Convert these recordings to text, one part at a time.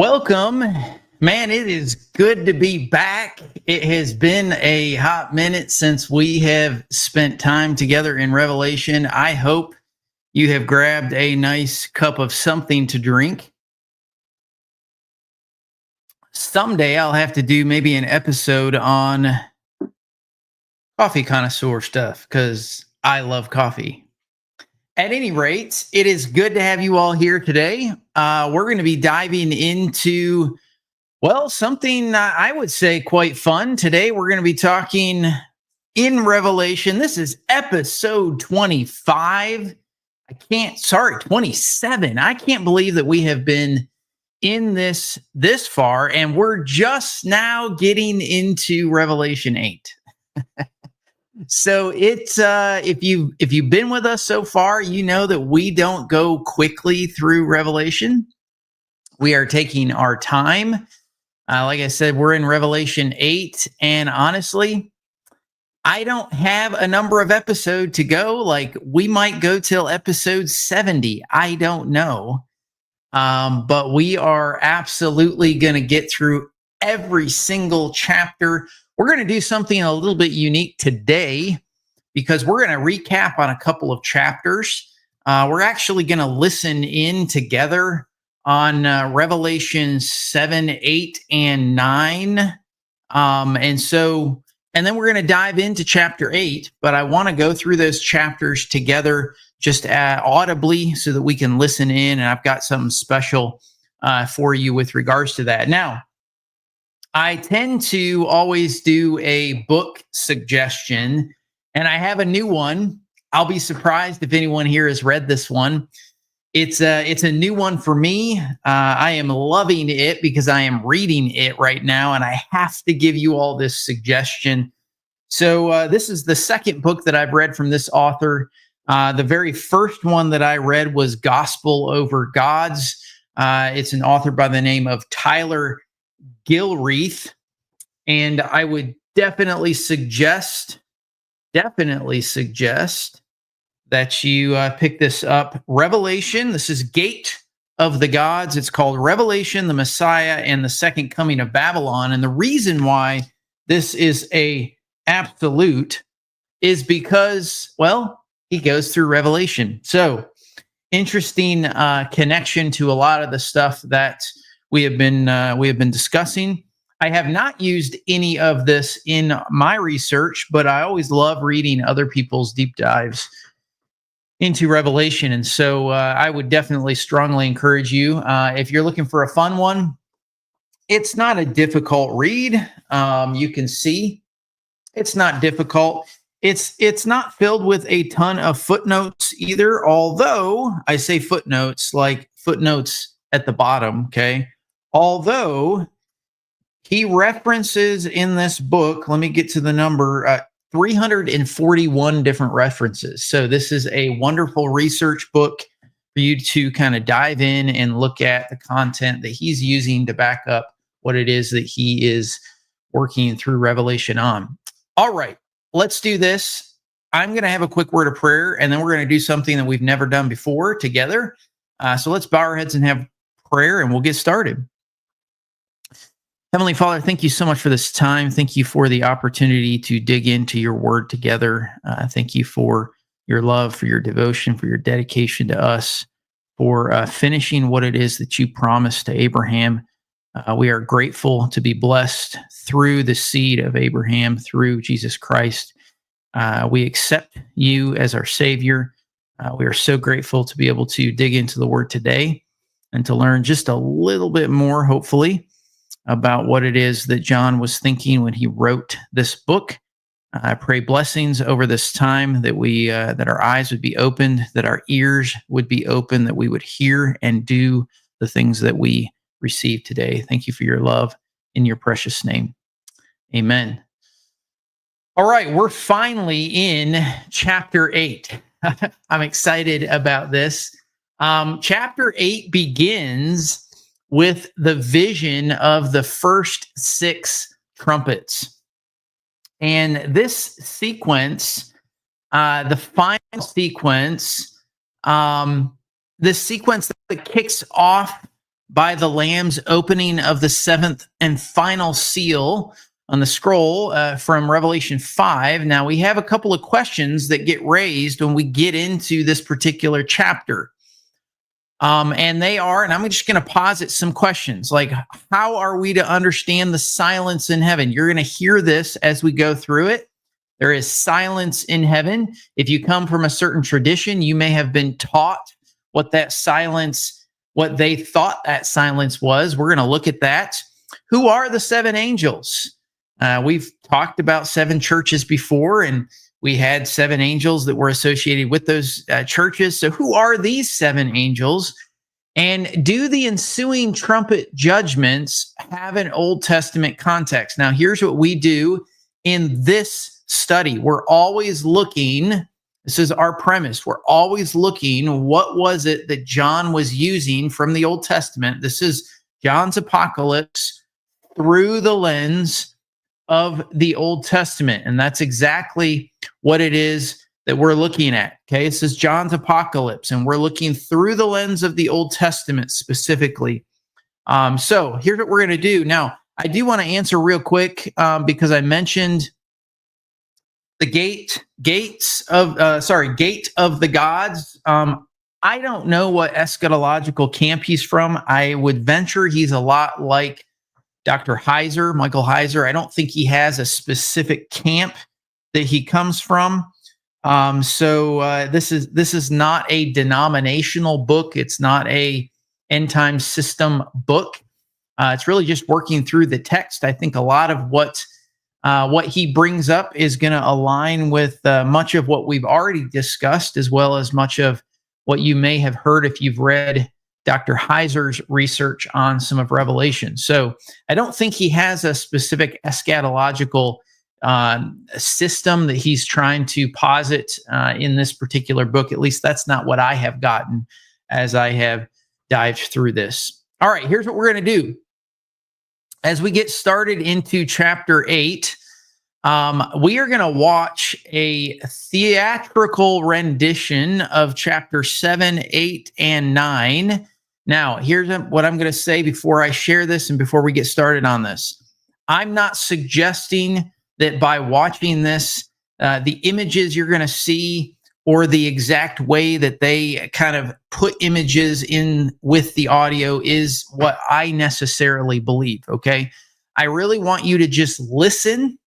Welcome. Man, it is good to be back. It has been a hot minute since we have spent time together in Revelation. I hope you have grabbed a nice cup of something to drink. Someday I'll have to do maybe an episode on coffee connoisseur stuff because I love coffee. At any rate, it is good to have you all here today. We're going to be diving into, well, something I would say quite fun. Today, we're going to be talking in Revelation. This is episode 25. 27. I can't believe that we have been in this far, and we're just now getting into Revelation 8. So it's if you've been with us so far, you know that we don't go quickly through Revelation. We are taking our time. Like I said, we're in Revelation 8, and honestly, I don't have a number of episodes to go. Like we might go till episode 70. I don't know. But we are absolutely going to get through every single chapter. We're going to do something a little bit unique today because we're going to recap on a couple of chapters. We're actually going to listen in together on Revelation 7, 8, and 9. And then we're going to dive into chapter 8, but I want to go through those chapters together just audibly so that we can listen in, and I've got something special for you with regards to that. Now, I tend to always do a book suggestion, and I have a new one. I'll be surprised if anyone here has read this one. It's a new one for me. I am loving it because I am reading it right now, and I have to give you all this suggestion. So this is the second book that I've read from this author. The very first one that I read was Gospel Over Gods. It's an author by the name of Tyler Gilreath, and I would definitely suggest that you pick this up. Revelation, this is Gate of the Gods. It's called Revelation, the Messiah, and the Second Coming of Babylon. And the reason why this is a absolute is because, well, he goes through Revelation. So interesting connection to a lot of the stuff that we have been discussing. I have not used any of this in my research, but I always love reading other people's deep dives into Revelation. And so I would definitely strongly encourage you, if you're looking for a fun one, it's not a difficult read. You can see it's not difficult. It's not filled with a ton of footnotes either, although I say footnotes like footnotes at the bottom, okay? Although he references in this book, let me get to the number, 341 different references. So this is a wonderful research book for you to kind of dive in and look at the content that he's using to back up what it is that he is working through Revelation on. All right, let's do this. I'm going to have a quick word of prayer, and then we're going to do something that we've never done before together. So let's bow our heads and have prayer, and we'll get started. Heavenly Father, thank you so much for this time. Thank you for the opportunity to dig into your word together. Thank you for your love, for your devotion, for your dedication to us, for finishing what it is that you promised to Abraham. We are grateful to be blessed through the seed of Abraham, through Jesus Christ. We accept you as our Savior. We are so grateful to be able to dig into the word today and to learn just a little bit more, hopefully, about what it is that John was thinking when he wrote this book. I pray blessings over this time, that that our eyes would be opened, that our ears would be open, that we would hear and do the things that we receive today. Thank you for your love in your precious name. Amen. All right, we're finally in chapter 8. I'm excited about this. Chapter 8 begins with the vision of the first 6 trumpets. And this sequence, the final sequence, the sequence that kicks off by the Lamb's opening of the seventh and final seal on the scroll from Revelation 5. Now, we have a couple of questions that get raised when we get into this particular chapter. And they are, and I'm just going to posit some questions like, how are we to understand the silence in heaven? You're going to hear this as we go through it. There is silence in heaven. If you come from a certain tradition, you may have been taught what that silence, what they thought that silence was. We're going to look at that. Who are the seven angels? We've talked about seven churches before, and we had seven angels that were associated with those churches. So who are these seven angels? And do the ensuing trumpet judgments have an Old Testament context? Now, here's what we do in this study. We're always looking, this is our premise, we're always looking, what was it that John was using from the Old Testament? This is John's apocalypse through the lens of the Old Testament. And that's exactly what it is that we're looking at. Okay, this is John's apocalypse, and we're looking through the lens of the Old Testament specifically. So here's what we're going to do. Now, I do want to answer real quick because I mentioned the gate of the gods. I don't know what eschatological camp he's from. I would venture he's a lot like Dr. Heiser, Michael Heiser. I don't think he has a specific camp that he comes from. So this is not a denominational book. It's not a end time system book. It's really just working through the text. I think a lot of what he brings up is going to align with much of what we've already discussed, as well as much of what you may have heard if you've read Dr. Heiser's research on some of Revelation. So I don't think he has a specific eschatological system that he's trying to posit in this particular book. At least that's not what I have gotten as I have dived through this. All right, here's what we're going to do. As we get started into chapter 8, we are going to watch a theatrical rendition of chapter 7, 8, and 9. Now, here's what I'm going to say before I share this and before we get started on this. I'm not suggesting that by watching this, the images you're going to see or the exact way that they kind of put images in with the audio is what I necessarily believe, okay? I really want you to just listen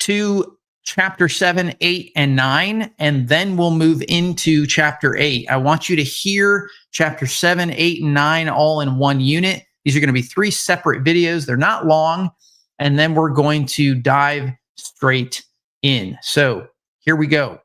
to chapter 7, 8, and 9, and then we'll move into chapter 8. I want you to hear chapter 7, 8, and 9 all in one unit. These are going to be 3 separate videos. They're not long, and then we're going to dive straight in. So here we go.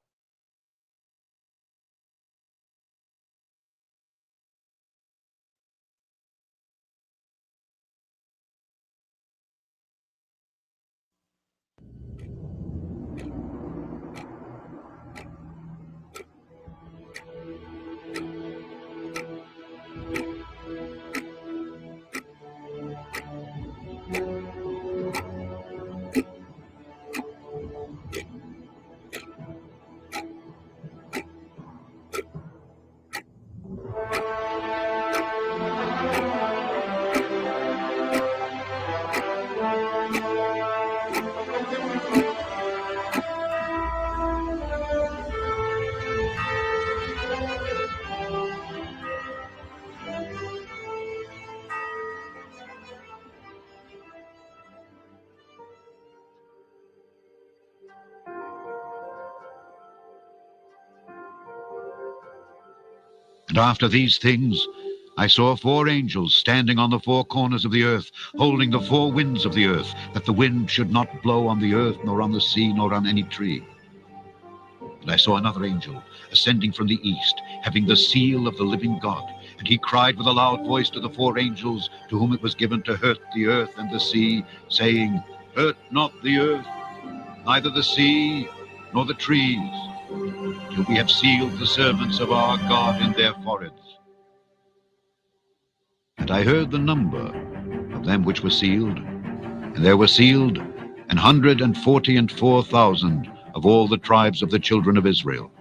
And after these things, I saw 4 angels standing on the 4 corners of the earth, holding the 4 winds of the earth, that the wind should not blow on the earth, nor on the sea, nor on any tree. And I saw another angel ascending from the east, having the seal of the living God. And he cried with a loud voice to the 4 angels, to whom it was given to hurt the earth and the sea, saying, Hurt not the earth, neither the sea, nor the trees, till we have sealed the servants of our God in their foreheads. And I heard the number of them which were sealed, and there were sealed 144,000 of all the tribes of the children of Israel.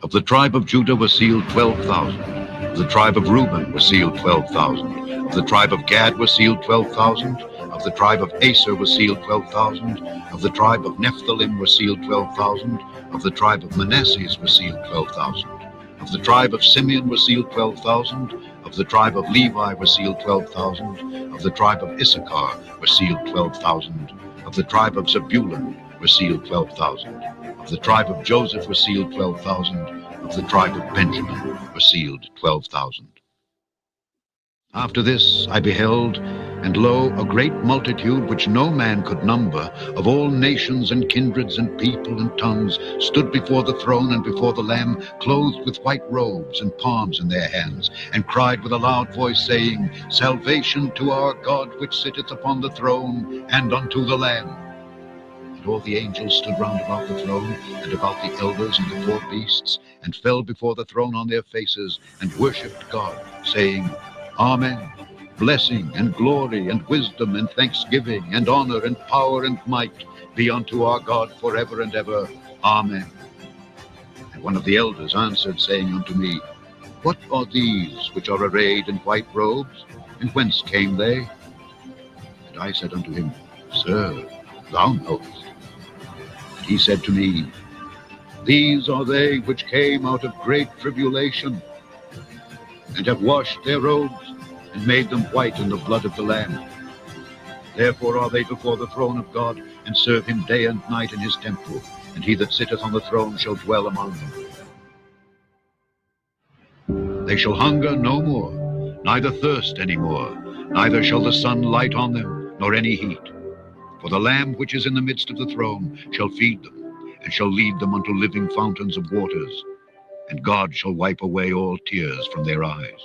Of the tribe of Judah were sealed 12,000, Of the tribe of Reuben were sealed 12,000. Of the tribe of Gad were sealed 12,000. Of the tribe of Aser were sealed 12,000. Of the tribe of Nephthalim were sealed 12,000. Of the tribe of Manasseh were sealed 12,000. Of the tribe of Simeon were sealed 12,000. Of the tribe of Levi were sealed 12,000. Of the tribe of Issachar were sealed 12,000. Of the tribe of Zebulun were sealed 12,000. Of the tribe of Joseph were sealed 12,000. Of the tribe of Benjamin were sealed 12,000. After this I beheld, and lo, a great multitude which no man could number, of all nations and kindreds and people and tongues, stood before the throne and before the Lamb, clothed with white robes and palms in their hands, and cried with a loud voice, saying, Salvation to our God which sitteth upon the throne, and unto the Lamb. And all the angels stood round about the throne, and about the elders and the four beasts, and fell before the throne on their faces, and worshipped God, saying, Amen. Blessing and glory and wisdom and thanksgiving and honor and power and might be unto our God forever and ever. Amen. And one of the elders answered, saying unto me, What are these which are arrayed in white robes, and whence came they? And I said unto him, Sir, thou knowest. And he said to me, These are they which came out of great tribulation, and have washed their robes, and made them white in the blood of the Lamb. Therefore are they before the throne of God, and serve him day and night in his temple, and he that sitteth on the throne shall dwell among them. They shall hunger no more, neither thirst any more, neither shall the sun light on them, nor any heat. For the Lamb which is in the midst of the throne shall feed them, and shall lead them unto living fountains of waters, and God shall wipe away all tears from their eyes.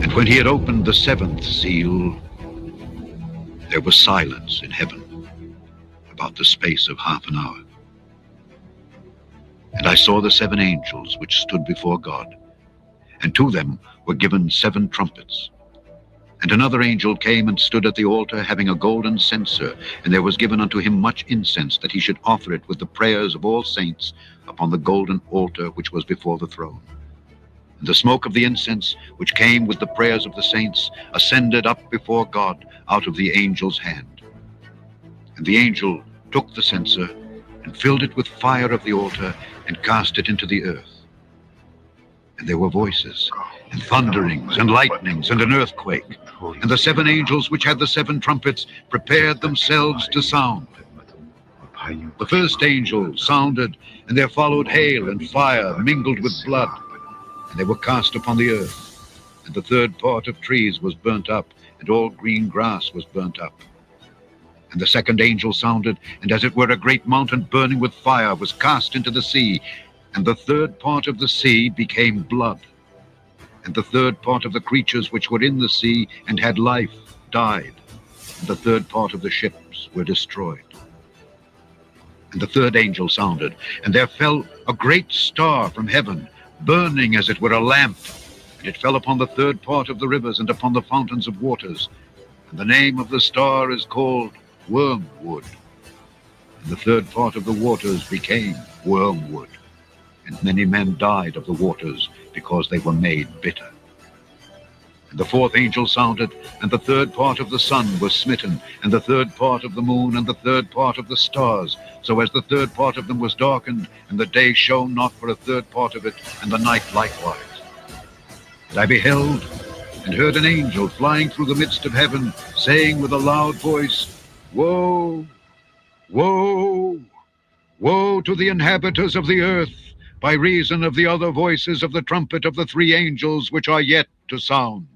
And when he had opened the seventh seal, there was silence in heaven about the space of half an hour. And I saw the seven angels which stood before God, and to them were given seven trumpets. And another angel came and stood at the altar, having a golden censer, and there was given unto him much incense, that he should offer it with the prayers of all saints upon the golden altar which was before the throne. And the smoke of the incense, which came with the prayers of the saints, ascended up before God out of the angel's hand. And the angel took the censer, and filled it with fire of the altar, and cast it into the earth. And there were voices, and thunderings, and lightnings, and an earthquake. And the seven angels which had the seven trumpets prepared themselves to sound. The first angel sounded, and there followed hail and fire mingled with blood, and they were cast upon the earth. And the third part of trees was burnt up, and all green grass was burnt up. And the second angel sounded, and as it were a great mountain burning with fire was cast into the sea, and the third part of the sea became blood. And the third part of the creatures which were in the sea and had life died, and the third part of the ships were destroyed. And the third angel sounded, and there fell a great star from heaven, burning as it were a lamp, and it fell upon the third part of the rivers and upon the fountains of waters. And the name of the star is called Wormwood. And the third part of the waters became wormwood, and many men died of the waters, because they were made bitter. And the fourth angel sounded, and the third part of the sun was smitten, and the third part of the moon, and the third part of the stars, so as the third part of them was darkened, and the day shone not for a third part of it, and the night likewise. And I beheld and heard an angel flying through the midst of heaven, saying with a loud voice, Woe, woe, woe to the inhabitants of the earth, by reason of the other voices of the trumpet of the three angels which are yet to sound.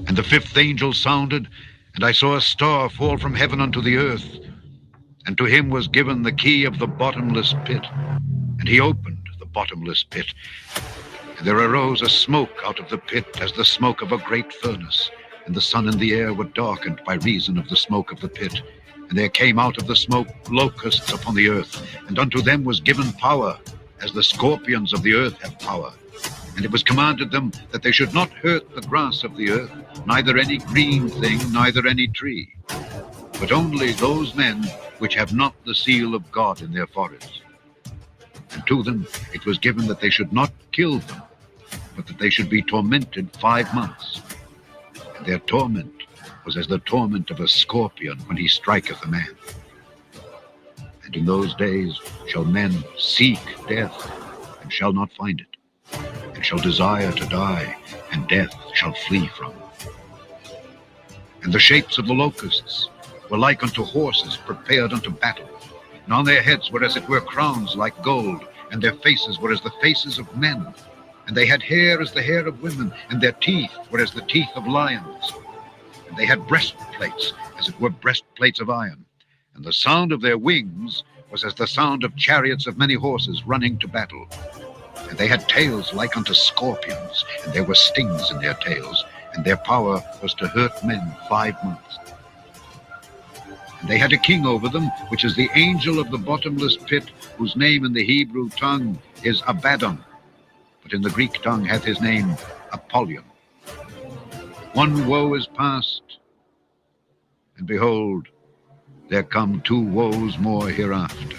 And the fifth angel sounded, and I saw a star fall from heaven unto the earth, and to him was given the key of the bottomless pit. And he opened the bottomless pit, and there arose a smoke out of the pit as the smoke of a great furnace, and the sun and the air were darkened by reason of the smoke of the pit. And there came out of the smoke locusts upon the earth, and unto them was given power, as the scorpions of the earth have power. And it was commanded them that they should not hurt the grass of the earth, neither any green thing, neither any tree, but only those men which have not the seal of God in their foreheads. And to them it was given that they should not kill them, but that they should be tormented 5 months. And their torment was as the torment of a scorpion when he striketh a man. And in those days shall men seek death, and shall not find it, and shall desire to die, and death shall flee from them. And the shapes of the locusts were like unto horses prepared unto battle, and on their heads were as it were crowns like gold, and their faces were as the faces of men. And they had hair as the hair of women, and their teeth were as the teeth of lions. And they had breastplates, as it were breastplates of iron. And the sound of their wings was as the sound of chariots of many horses running to battle. And they had tails like unto scorpions, and there were stings in their tails, and their power was to hurt men 5 months. And they had a king over them, which is the angel of the bottomless pit, whose name in the Hebrew tongue is Abaddon, but in the Greek tongue hath his name Apollyon. One woe is past, and behold, there come 2 woes more hereafter.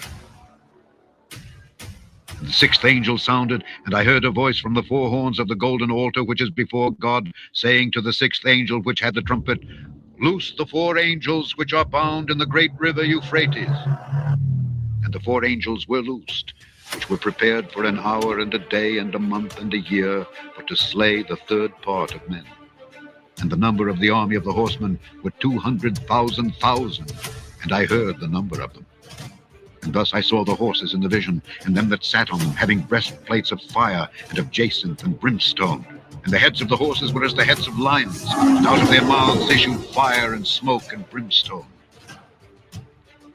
And the sixth angel sounded, and I heard a voice from the 4 horns of the golden altar which is before God, saying to the sixth angel which had the trumpet, Loose the 4 angels which are bound in the great river Euphrates. And the 4 angels were loosed, which were prepared for an hour and a day and a month and a year, for to slay the third part of men. And the number of the army of the horsemen were 200,000,000, and I heard the number of them. And thus I saw the horses in the vision, and them that sat on them, having breastplates of fire, and of jacinth and brimstone. And the heads of the horses were as the heads of lions, and out of their mouths issued fire and smoke and brimstone.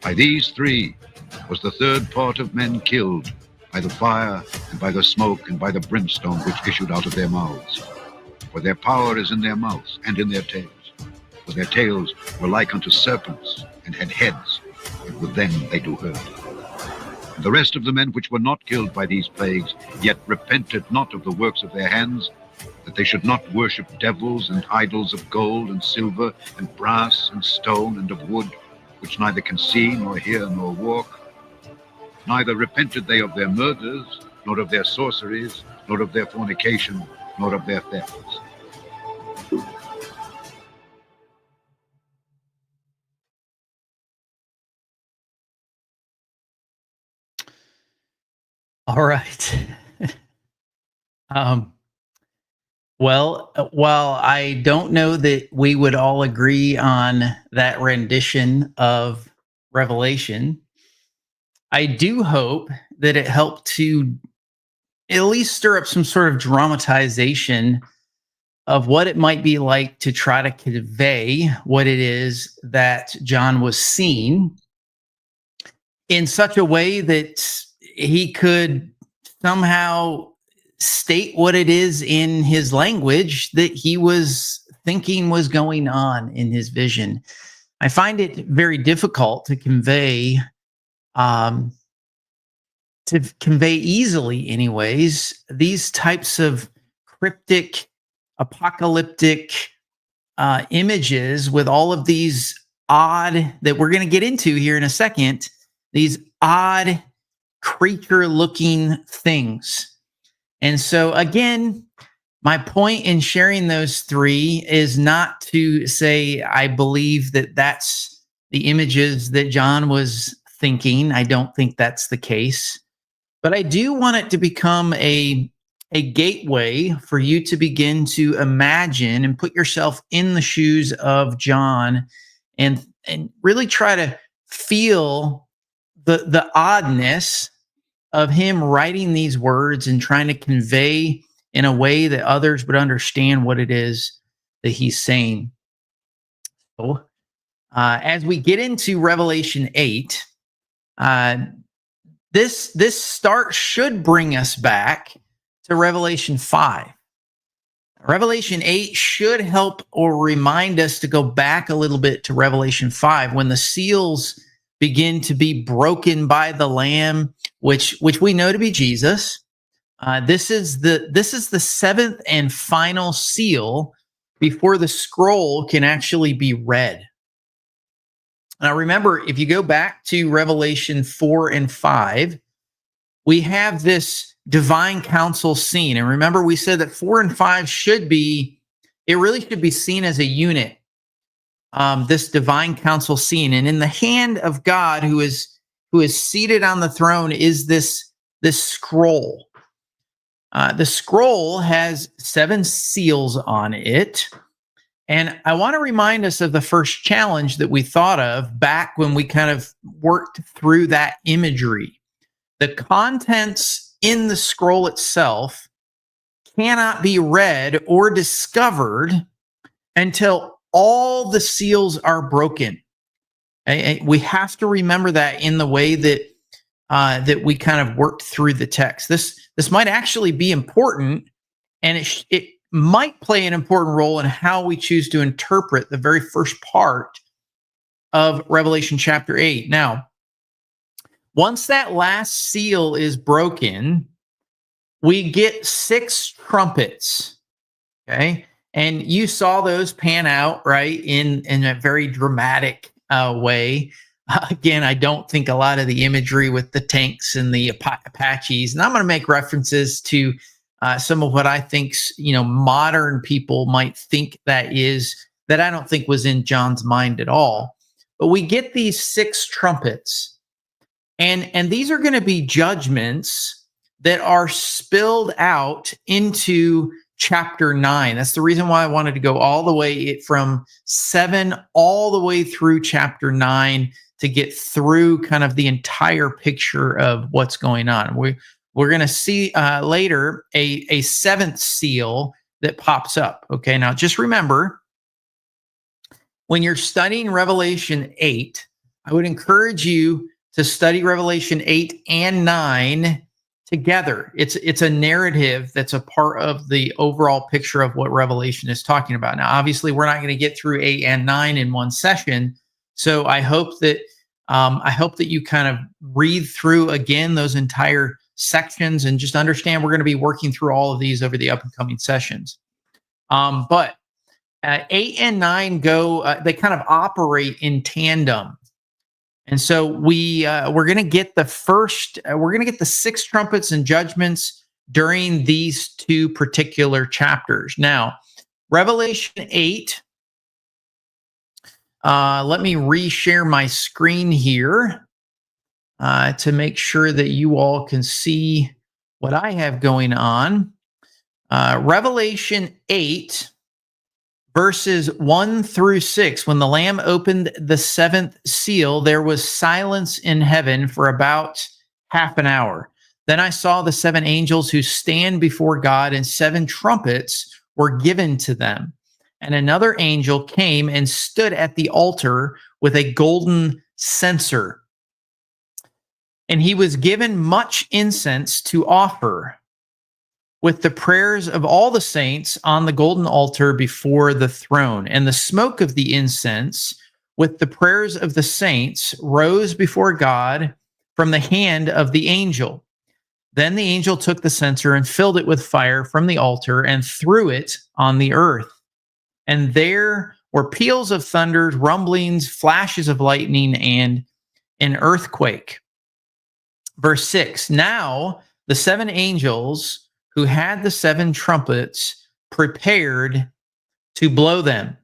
By these 3 was the third part of men killed, by the fire, and by the smoke, and by the brimstone which issued out of their mouths. For their power is in their mouths, and in their tails. For their tails were like unto serpents, and had heads, and with them they do hurt. And the rest of the men which were not killed by these plagues, yet repented not of the works of their hands, that they should not worship devils and idols of gold and silver and brass and stone and of wood, which neither can see nor hear nor walk. Neither repented they of their murders, nor of their sorceries, nor of their fornication, nor of their thefts. All right. um, Well, while I don't know that we would all agree on that rendition of Revelation, I do hope that it helped to at least stir up some sort of dramatization of what it might be like to try to convey what it is that John was seeing in such a way that he could somehow state what it is in his language that he was thinking was going on in his vision. I find it very difficult um, to convey easily, anyways, these types of cryptic, apocalyptic images with all of these odd that we're going to get into here in a second. These odd creature looking things. And so, again, my point in sharing those three is not to say I believe that that's the images that John was thinking. I don't think that's the case. But I do want it to become a gateway for you to begin to imagine and put yourself in the shoes of John and really try to feel the oddness of him writing these words and trying to convey in a way that others would understand what it is that he's saying. So, as we get into Revelation 8, this start should bring us back to Revelation 5. Revelation 8 should help or remind us to go back a little bit to Revelation 5 when the seals begin to be broken by the Lamb, which we know to be Jesus. This is the seventh and final seal before the scroll can actually be read. Now, remember, if you go back to Revelation 4 and 5, we have this divine council scene. And remember, we said that 4 and 5 really should be seen as a unit, this divine council scene. And in the hand of God, who is seated on the throne, is this scroll. The scroll has 7 seals on it. And I want to remind us of the first challenge that we thought of back when we kind of worked through that imagery. The contents in the scroll itself cannot be read or discovered until all the seals are broken. We have to remember that in the way that we kind of worked through the text. This might actually be important, and it might play an important role in how we choose to interpret the very first part of Revelation chapter 8. Now, once that last seal is broken, we get 6 trumpets. Okay. And you saw those pan out, right, in a very dramatic way. Again, I don't think a lot of the imagery with the tanks and the Apaches, and I'm going to make references to some of what I think, modern people might think that I don't think was in John's mind at all. But we get these 6 trumpets, and these are going to be judgments that are spilled out into chapter 9. That's the reason why I wanted to go all the way from 7 all the way through chapter 9 to get through kind of the entire picture of what's going on. We're going to see later a 7th seal that pops up. Okay, now just remember, when you're studying Revelation 8, I would encourage you to study Revelation 8 and 9 together. It's a narrative that's a part of the overall picture of what Revelation is talking about. Now, obviously, we're not going to get through 8 and 9 in one session, so I hope that you kind of read through again those entire sections and just understand we're going to be working through all of these over the up and coming sessions. But 8 and 9 they kind of operate in tandem. And so we're going to get the 6 trumpets and judgments during these 2 particular chapters. Now, Revelation 8, let me reshare my screen here to make sure that you all can see what I have going on. Revelation 8, verses 1 through 6. When the Lamb opened the seventh seal, there was silence in heaven for about half an hour. Then I saw the seven angels who stand before God, and seven trumpets were given to them. And another angel came and stood at the altar with a golden censer. And he was given much incense to offer with the prayers of all the saints on the golden altar before the throne. And the smoke of the incense with the prayers of the saints rose before God from the hand of the angel. Then the angel took the censer and filled it with fire from the altar and threw it on the earth. And there were peals of thunder, rumblings, flashes of lightning, and an earthquake. Verse 6, now the seven angels who had the seven trumpets prepared to blow them.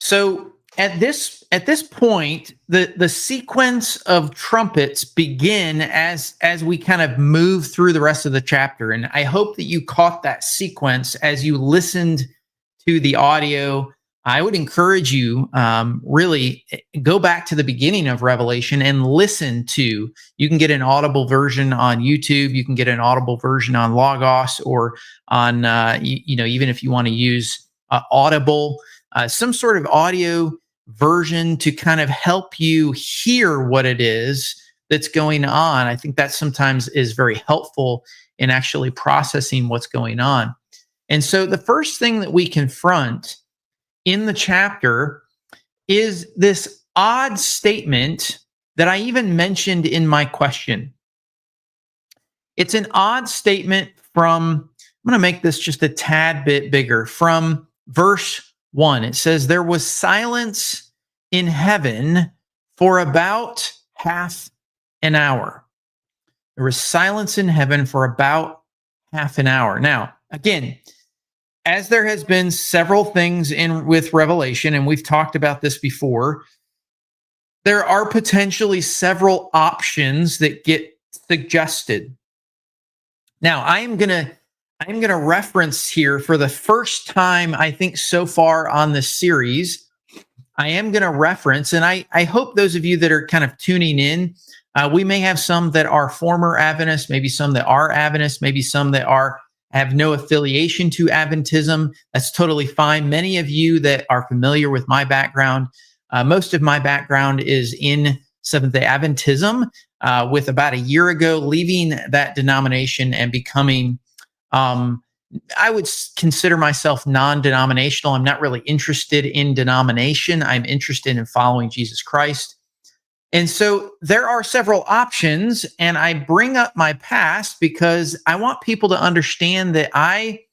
So at this point, the sequence of trumpets begin as we kind of move through the rest of the chapter. And I hope that you caught that sequence as you listened to the audio. I would encourage you really go back to the beginning of Revelation and listen to. You can get an audible version on YouTube. You can get an audible version on Logos, or on even if you want to use Audible, some sort of audio version to kind of help you hear what it is that's going on. I think that sometimes is very helpful in actually processing what's going on. And so the first thing that we confront in the chapter is this odd statement that I even mentioned in my question. It's an odd statement from, I'm going to make this just a tad bit bigger, from verse 1. It says, there was silence in heaven for about half an hour. There was silence in heaven for about half an hour. Now, again, as there has been several things with Revelation, and we've talked about this before, there are potentially several options that get suggested. Now, I'm gonna reference here for the first time, I think, so far on this series. I am going to reference, and I hope those of you that are kind of tuning in, we may have some that are former Adventists, maybe some that are Adventists, maybe some that have no affiliation to Adventism. That's totally fine. Many of you that are familiar with my background, most of my background is in Seventh-day Adventism, with about a year ago leaving that denomination and becoming, I would consider myself non-denominational. I'm not really interested in denomination. I'm interested in following Jesus Christ. And so there are several options, and I bring up my past because I want people to understand that I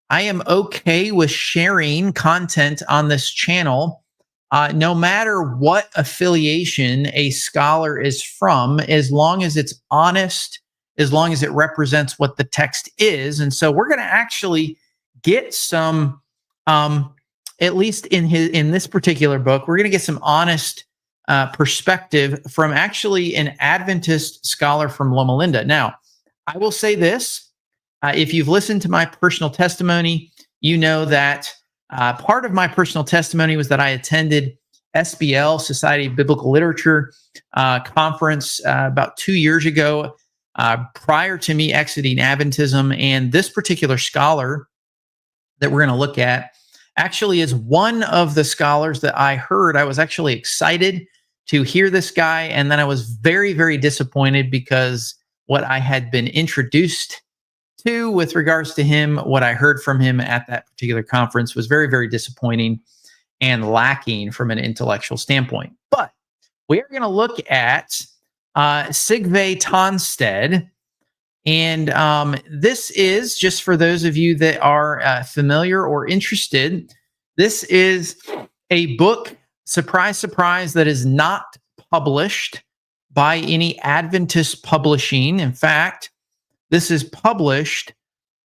am okay with sharing content on this channel, no matter what affiliation a scholar is from, as long as it's honest, as long as it represents what the text is. And so we're going to actually get some, at least in this particular book, we're going to get some honest perspective from actually an Adventist scholar from Loma Linda. Now, I will say this. If you've listened to my personal testimony, you know that part of my personal testimony was that I attended SBL, Society of Biblical Literature conference about 2 years ago, prior to me exiting Adventism. And this particular scholar that we're going to look at actually is one of the scholars that I heard. I was actually excited to hear this guy, and then I was very, very disappointed because what I had been introduced to with regards to him, what I heard from him at that particular conference, was very, very disappointing and lacking from an intellectual standpoint. But we are going to look at Sigve Tonstad, and this is, just for those of you that are familiar or interested, this is a book, surprise, surprise, that is not published by any Adventist publishing. In fact, this is published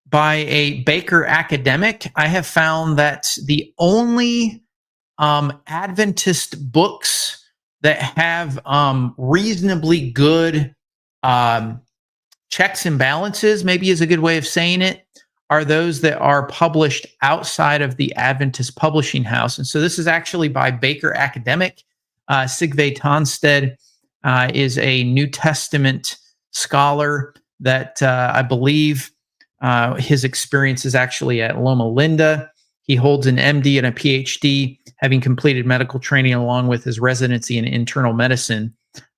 by a Baker academic. I have found that the only Adventist books that have reasonably good checks and balances, maybe is a good way of saying it, are those that are published outside of the Adventist Publishing House. And so this is actually by Baker Academic. Sigve Tonstad is a New Testament scholar that I believe his experience is actually at Loma Linda. He holds an MD and a PhD, having completed medical training along with his residency in internal medicine,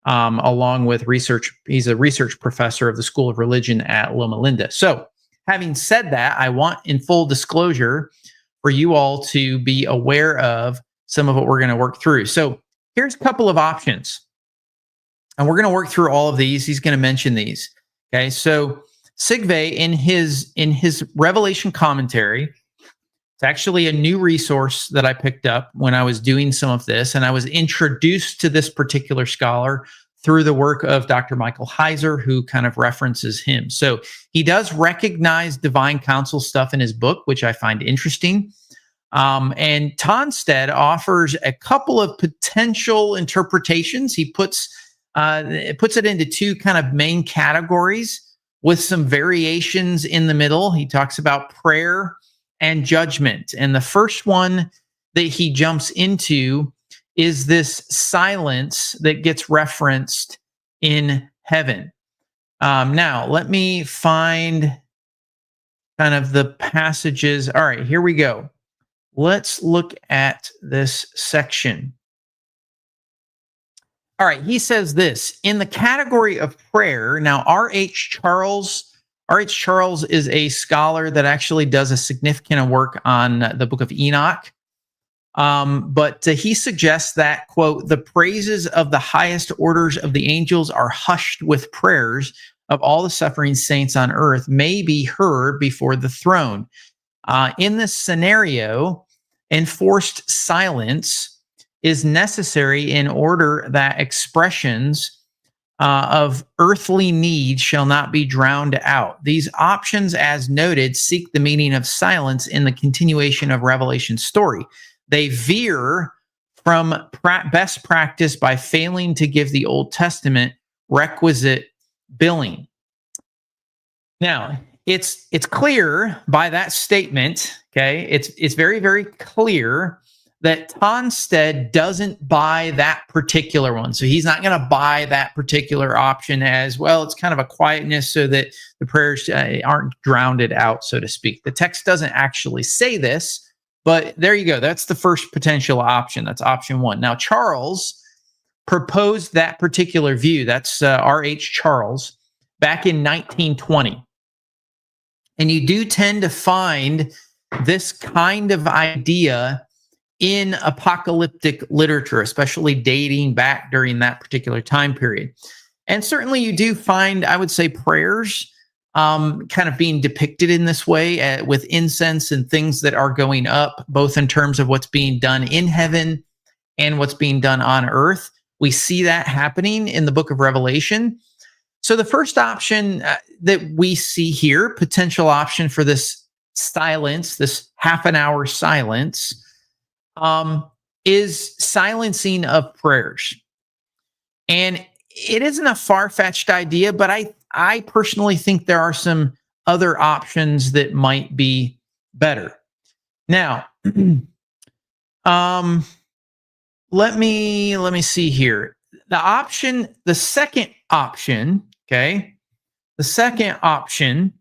along with research. He's a research professor of the School of Religion at Loma Linda. So, having said that, I want, in full disclosure, for you all to be aware of some of what we're going to work through. So, here's a couple of options, and we're going to work through all of these. He's going to mention these. Okay, so Sigve in his Revelation commentary. It's actually a new resource that I picked up when I was doing some of this, and I was introduced to this particular scholar through the work of Dr. Michael Heiser, who kind of references him. So he does recognize divine counsel stuff in his book, which I find interesting. And Tonstad offers a couple of potential interpretations. He puts it into two kind of main categories with some variations in the middle. He talks about prayer and judgment. And the first one that he jumps into is this silence that gets referenced in heaven. Now, let me find kind of the passages. All right, here we go. Let's look at this section. All right, he says this in the category of prayer. Now, R.H. Charles is a scholar that actually does a significant work on the book of Enoch. But he suggests that, quote, the praises of the highest orders of the angels are hushed with prayers of all the suffering saints on earth may be heard before the throne. In this scenario, enforced silence is necessary in order that expressions of earthly need shall not be drowned out. These options, as noted, seek the meaning of silence in the continuation of Revelation's story. They veer from best practice by failing to give the Old Testament requisite billing. Now, it's clear by that statement, okay? It's very, very clear that Tonstad doesn't buy that particular one. So he's not going to buy that particular option as, well, it's kind of a quietness so that the prayers aren't drowned out, so to speak. The text doesn't actually say this, but there you go. That's the first potential option. That's option one. Now, Charles proposed that particular view. That's R.H. Charles back in 1920. And you do tend to find this kind of idea in apocalyptic literature, especially dating back during that particular time period. And certainly you do find, I would say, prayers kind of being depicted in this way with incense and things that are going up, both in terms of what's being done in heaven and what's being done on earth. We see that happening in the book of Revelation. So the first option that we see here, potential option for this silence, this half an hour silence, is silencing of prayers. And it isn't a far-fetched idea, but I personally think there are some other options that might be better. Now, let me see here. The second option, okay? The second option,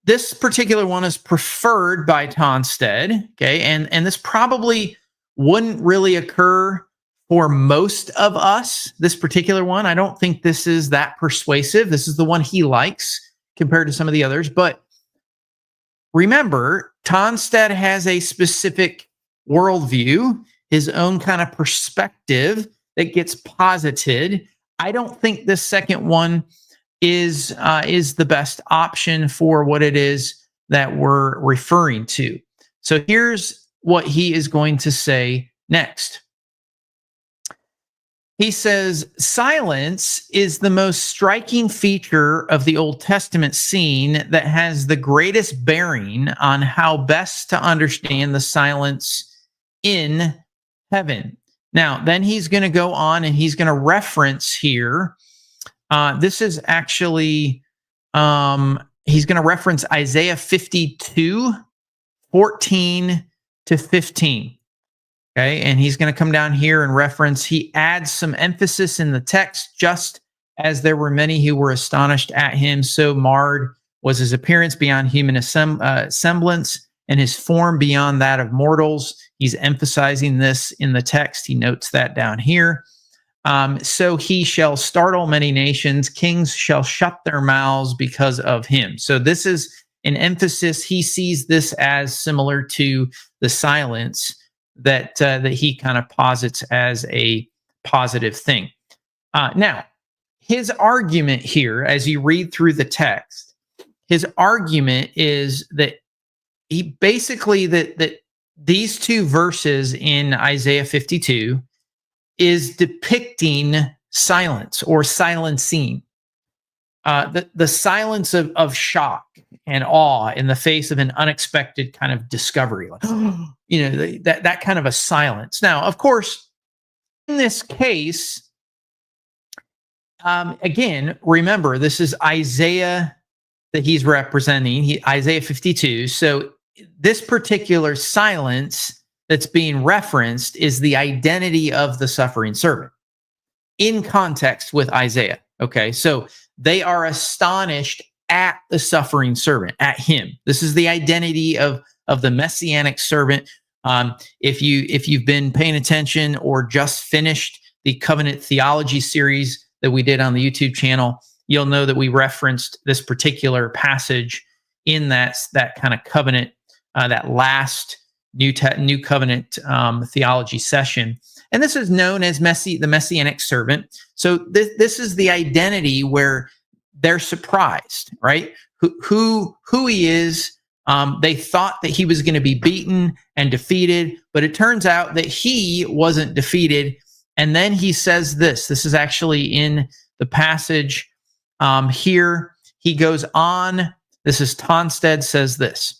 this particular one is preferred by Tonstad, okay? And this probably wouldn't really occur for most of us, this particular one. I don't think this is that persuasive. This is the one he likes compared to some of the others. But remember, Tonstad has a specific worldview, his own kind of perspective that gets posited. I don't think this second one is the best option for what it is that we're referring to. So here's what he is going to say next. He says, silence is the most striking feature of the Old Testament scene that has the greatest bearing on how best to understand the silence in heaven. Now, then he's going to go on and he's going to reference here. This is actually he's going to reference Isaiah 52, 14 to 15. Okay, and he's going to come down here and reference, he adds some emphasis in the text, just as there were many who were astonished at him, so marred was his appearance beyond human semblance, and his form beyond that of mortals. He's emphasizing this in the text. He notes that down here. So he shall startle many nations. Kings shall shut their mouths because of him. So this is an emphasis. He sees this as similar to the silence that he kind of posits as a positive thing. Now, his argument here, as you read through the text, his argument is that he basically that these two verses in Isaiah 52 is depicting silence or silencing, the silence of shock and awe in the face of an unexpected kind of discovery, like, that kind of a silence. Now, of course, in this case, again, remember, this is Isaiah that he's representing, Isaiah 52. So this particular silence that's being referenced is the identity of the suffering servant in context with Isaiah. Okay, so they are astonished at the suffering servant, at him. This is the identity of the messianic servant. If you've been paying attention or just finished the covenant theology series that we did on the YouTube channel, you'll know that we referenced this particular passage in that kind of covenant, that last New Covenant theology session. And this is known as the Messianic servant. So this is the identity where they're surprised, right? Who he is. They thought that he was going to be beaten and defeated, but it turns out that he wasn't defeated. And then he says this. This is actually in the passage here. He goes on. This is Tonstad says this.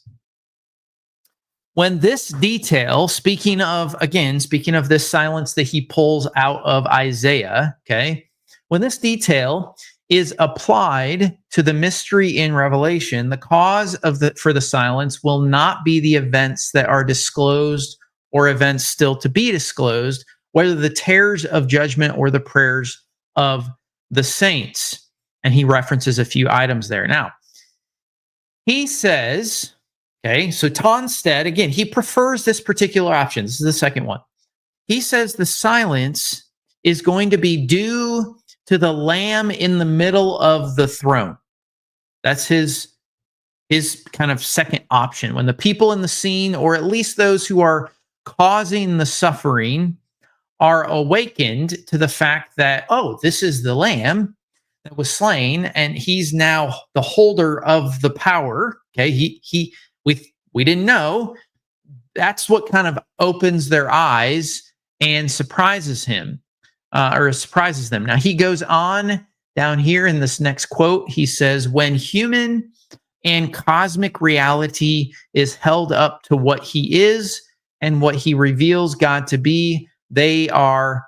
When this detail, speaking of this silence that he pulls out of Isaiah, okay, when this detail is applied to the mystery in Revelation, the cause for the silence will not be the events that are disclosed or events still to be disclosed, whether the terrors of judgment or the prayers of the saints. And he references a few items there. Now, he says, okay, so Tonstad, again, he prefers this particular option. This is the second one. He says the silence is going to be due to the Lamb in the middle of the throne. That's his kind of second option. When the people in the scene, or at least those who are causing the suffering, are awakened to the fact that, oh, this is the Lamb that was slain, and he's now the holder of the power. Okay, we didn't know. That's what kind of opens their eyes and surprises him, or surprises them. Now he goes on down here in this next quote. He says, when human and cosmic reality is held up to what he is and what he reveals God to be, they are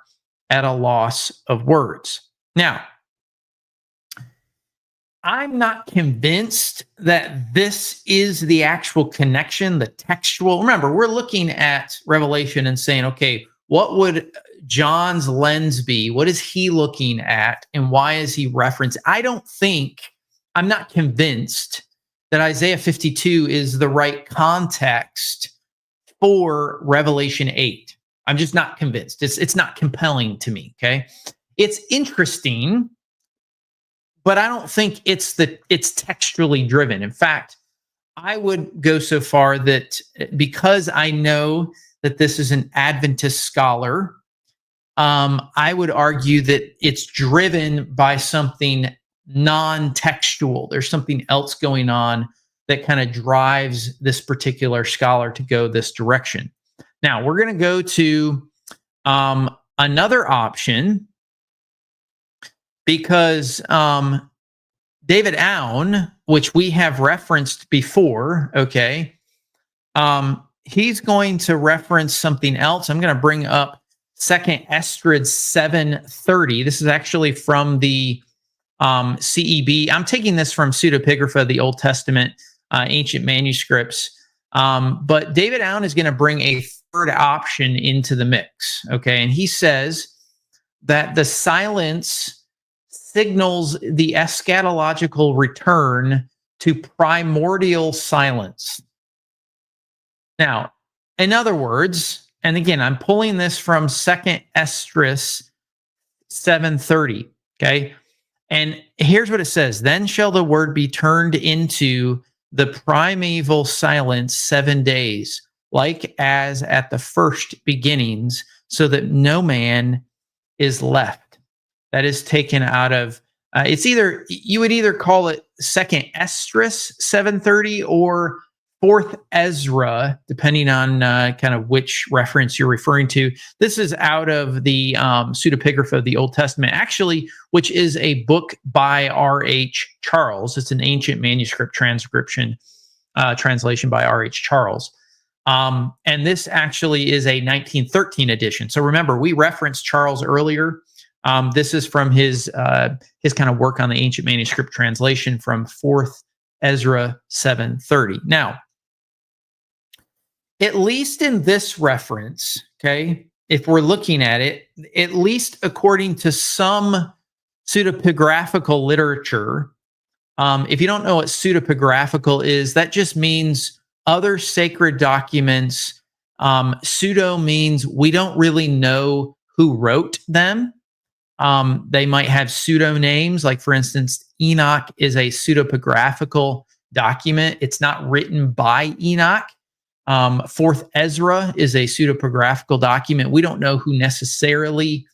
at a loss of words. Now, I'm not convinced that this is the actual connection, the textual. Remember, we're looking at Revelation and saying, okay, what would John's lens be? What is he looking at? And why is he referenced? I'm not convinced that Isaiah 52 is the right context for Revelation 8. I'm just not convinced. It's not compelling to me, okay? It's interesting, but I don't think it's textually driven. In fact, I would go so far that because I know that this is an Adventist scholar, I would argue that it's driven by something non-textual. There's something else going on that kind of drives this particular scholar to go this direction. Now, we're going to go to another option, because David Aune, which we have referenced before, okay, he's going to reference something else. I'm going to bring up 2 Esdras 7:30. This is actually from the CEB. I'm taking this from pseudepigrapha, the Old Testament ancient manuscripts. But David Allen is going to bring a third option into the mix. Okay. And he says that the silence signals the eschatological return to primordial silence. Now, in other words, and again, I'm pulling this from 2nd Esdras 7:30. Okay. And here's what it says: Then shall the word be turned into the primeval silence 7 days, like as at the first beginnings, so that no man is left. That is taken out of, it's either, you would either call it 2nd Esdras 7:30 or 4th Ezra, depending on kind of which reference you're referring to. This is out of the pseudepigrapha of the Old Testament, actually, which is a book by R.H. Charles. It's an ancient manuscript translation by R.H. Charles. And this actually is a 1913 edition. So remember, we referenced Charles earlier. This is from his kind of work on the ancient manuscript translation from 4th Ezra 7:30. Now, at least in this reference, okay, if we're looking at it, at least according to some pseudepigraphical literature, if you don't know what pseudepigraphical is, that just means other sacred documents. Pseudo means we don't really know who wrote them. They might have pseudonames, like, for instance, Enoch is a pseudepigraphical document. It's not written by Enoch. 4th Ezra is a pseudepigraphical document. We don't know who necessarily,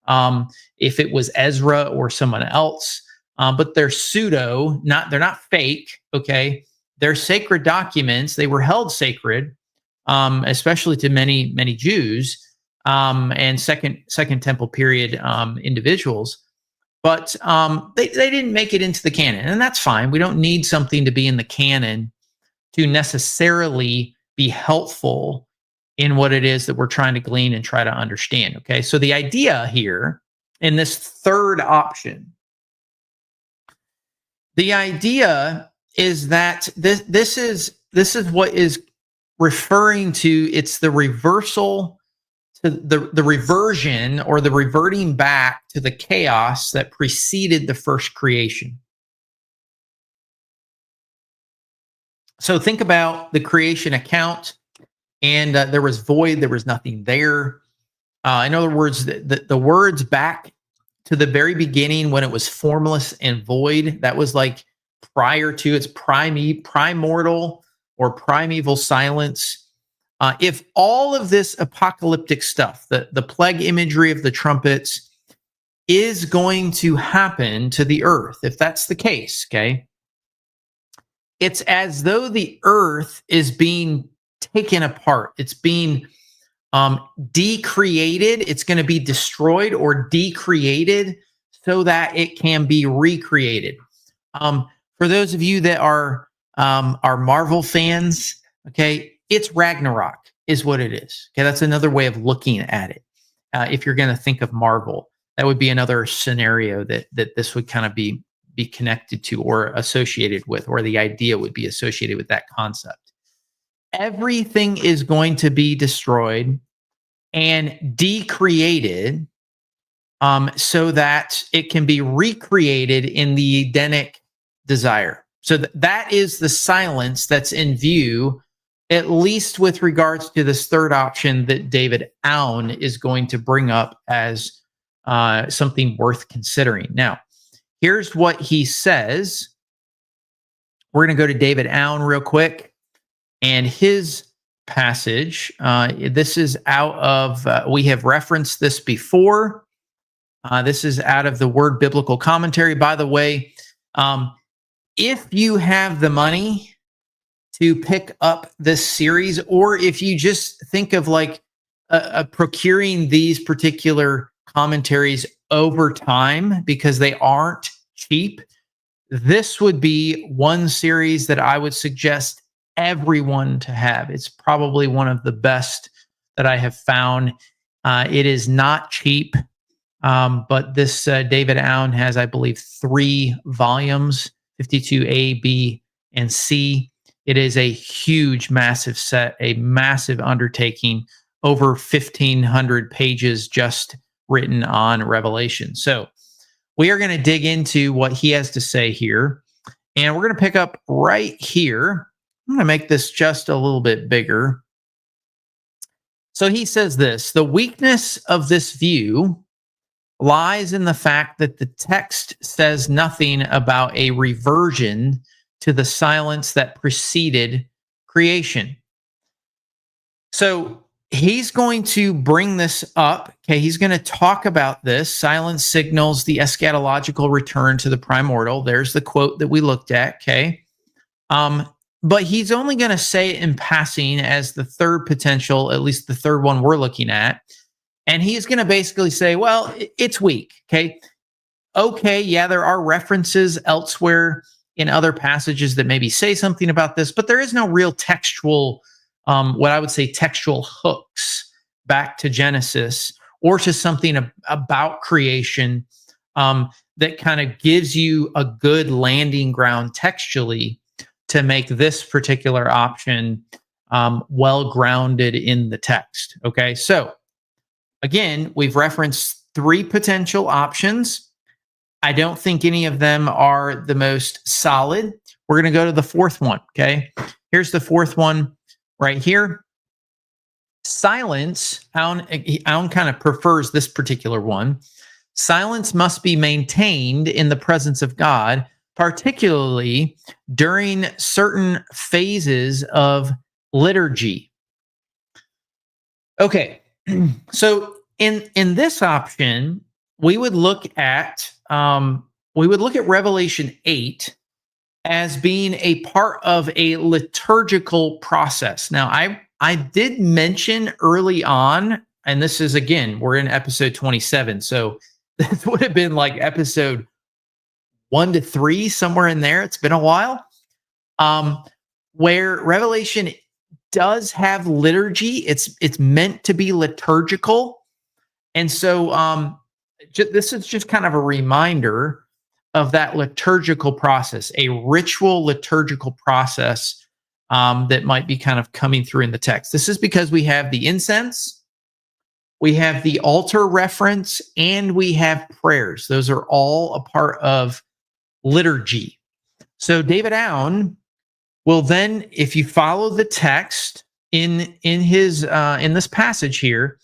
if it was Ezra or someone else, but they're pseudo, they're not fake. Okay. They're sacred documents. They were held sacred, especially to many Jews, and second temple period individuals. But they didn't make it into the canon, and that's fine. We don't need something to be in the canon to necessarily be helpful in what it is that we're trying to glean and try to understand. Okay, so the idea here in this third option, the idea is that this is what is referring to, it's the reversal to the reversion, or the reverting back to the chaos that preceded the first creation. So think about the creation account, and there was void, there was nothing there. In other words, the words back to the very beginning, when it was formless and void, that was like prior to its primordial or primeval silence. If all of this apocalyptic stuff, the plague imagery of the trumpets, is going to happen to the earth, if that's the case, okay, it's as though the earth is being taken apart. It's being decreated. It's going to be destroyed or decreated so that it can be recreated. For those of you that are Marvel fans, okay, it's Ragnarok is what it is. Okay, that's another way of looking at it. If you're going to think of Marvel, that would be another scenario that this would kind of be connected to or associated with, or the idea would be associated with that concept. Everything is going to be destroyed and decreated, so that it can be recreated in the Edenic desire. So that is the silence that's in view, at least with regards to this third option that David Allen is going to bring up as something worth considering. Now, here's what he says. We're going to go to David Allen real quick, and his passage. This is out of, we have referenced this before. This is out of the Word Biblical Commentary. By the way, if you have the money to pick up this series, or if you just think of like procuring these particular commentaries over time because they aren't cheap, this would be one series that I would suggest everyone to have. It's probably one of the best that I have found. It is not cheap. But this David Owen has, I believe, 3 volumes, 52A, B, and C. It is a huge, massive set, a massive undertaking, over 1,500 pages just written on Revelation. So we are going to dig into what he has to say here. And we're going to pick up right here. I'm going to make this just a little bit bigger. So he says this: the weakness of this view lies in the fact that the text says nothing about a reversion to the silence that preceded creation. So he's going to bring this up. Okay, he's going to talk about this. Silence signals the eschatological return to the primordial. There's the quote that we looked at. Okay. But he's only going to say it in passing as the third potential, at least the third one we're looking at. And he's going to basically say, well, it's weak. Okay, yeah, there are references elsewhere in other passages that maybe say something about this, but there is no real textual, what I would say textual hooks back to Genesis or to something about creation that kind of gives you a good landing ground textually to make this particular option well grounded in the text. Okay, so again, we've referenced 3 potential options. I don't think any of them are the most solid. We're going to go to the 4th one. Okay, here's the 4th one right here. Silence, Alan kind of prefers this particular one. Silence must be maintained in the presence of God, particularly during certain phases of liturgy. Okay, so in this option, we would look at Revelation 8 as being a part of a liturgical process. Now, I did mention early on, and this is, again, we're in episode 27, so this would have been like episode 1 to 3, somewhere in there. It's been a while. Where Revelation does have liturgy. It's meant to be liturgical. And so this is just kind of a reminder of that liturgical process, a ritual liturgical process that might be kind of coming through in the text. This is because we have the incense, we have the altar reference, and we have prayers. Those are all a part of liturgy. So David Owen will then, if you follow the text in this passage here,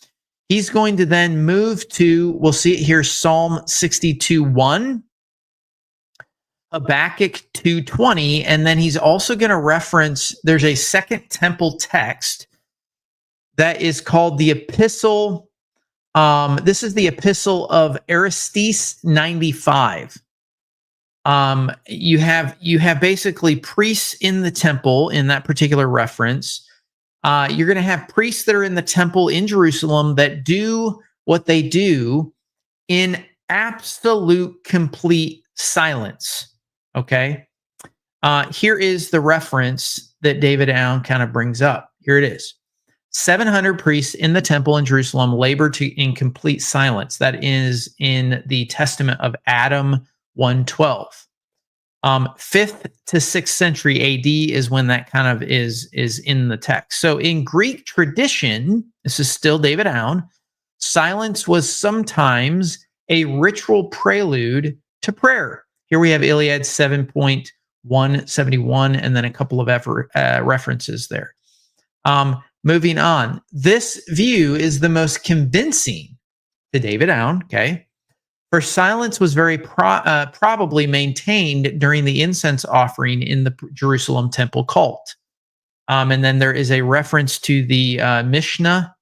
he's going to then move to, we'll see it here, Psalm 62:1, Habakkuk 2:20, and then he's also going to reference, there's a Second Temple text that is called the Epistle. This is the Epistle of Aristes 95. You have basically priests in the temple in that particular reference. You're going to have priests that are in the temple in Jerusalem that do what they do in absolute complete silence. Okay. Here is the reference that David Owen kind of brings up. Here it is. 700 priests in the temple in Jerusalem labored in complete silence. That is in the Testament of Adam 1:12. 5th to 6th century AD is when that kind of is in the text. So in Greek tradition, this is still David Owen, silence was sometimes a ritual prelude to prayer. Here we have Iliad 7.171 and then a couple of references there. Moving on, this view is the most convincing to David Owen, okay? For silence was very probably maintained during the incense offering in the Jerusalem temple cult. And then there is a reference to the Mishnah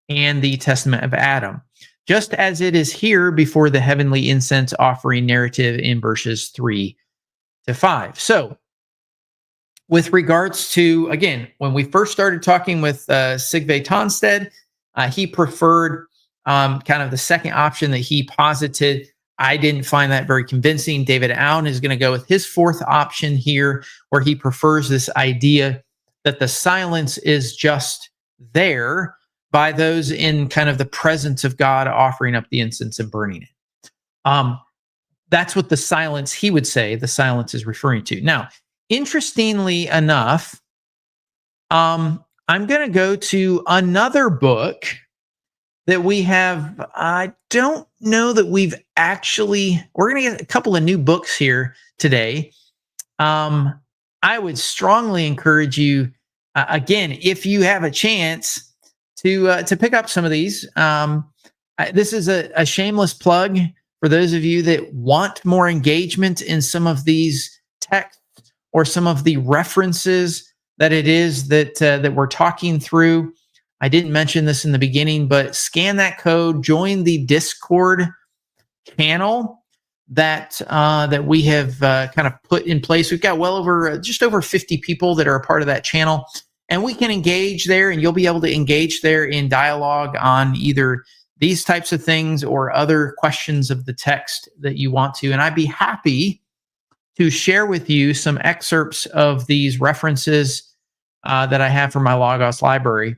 and the Testament of Adam, just as it is here before the heavenly incense offering narrative in verses 3 to 5. So with regards to, again, when we first started talking with Sigve Tonstad, he preferred kind of the second option that he posited. I didn't find that very convincing. David Owen is going to go with his 4th option here, where he prefers this idea that the silence is just there by those in kind of the presence of God, offering up the incense and burning it. That's what the silence, he would say, the silence is referring to. Now, interestingly enough, I'm going to go to another book that we have. I don't know that we're going to get a couple of new books here today. I would strongly encourage you, again, if you have a chance to pick up some of these. This is a shameless plug for those of you that want more engagement in some of these texts or some of the references that it is that we're talking through. I didn't mention this in the beginning, but scan that code, join the Discord channel that we have kind of put in place. We've got well over just over 50 people that are a part of that channel, and we can engage there, and you'll be able to engage there in dialogue on either these types of things or other questions of the text that you want to. And I'd be happy to share with you some excerpts of these references that I have from my Logos library.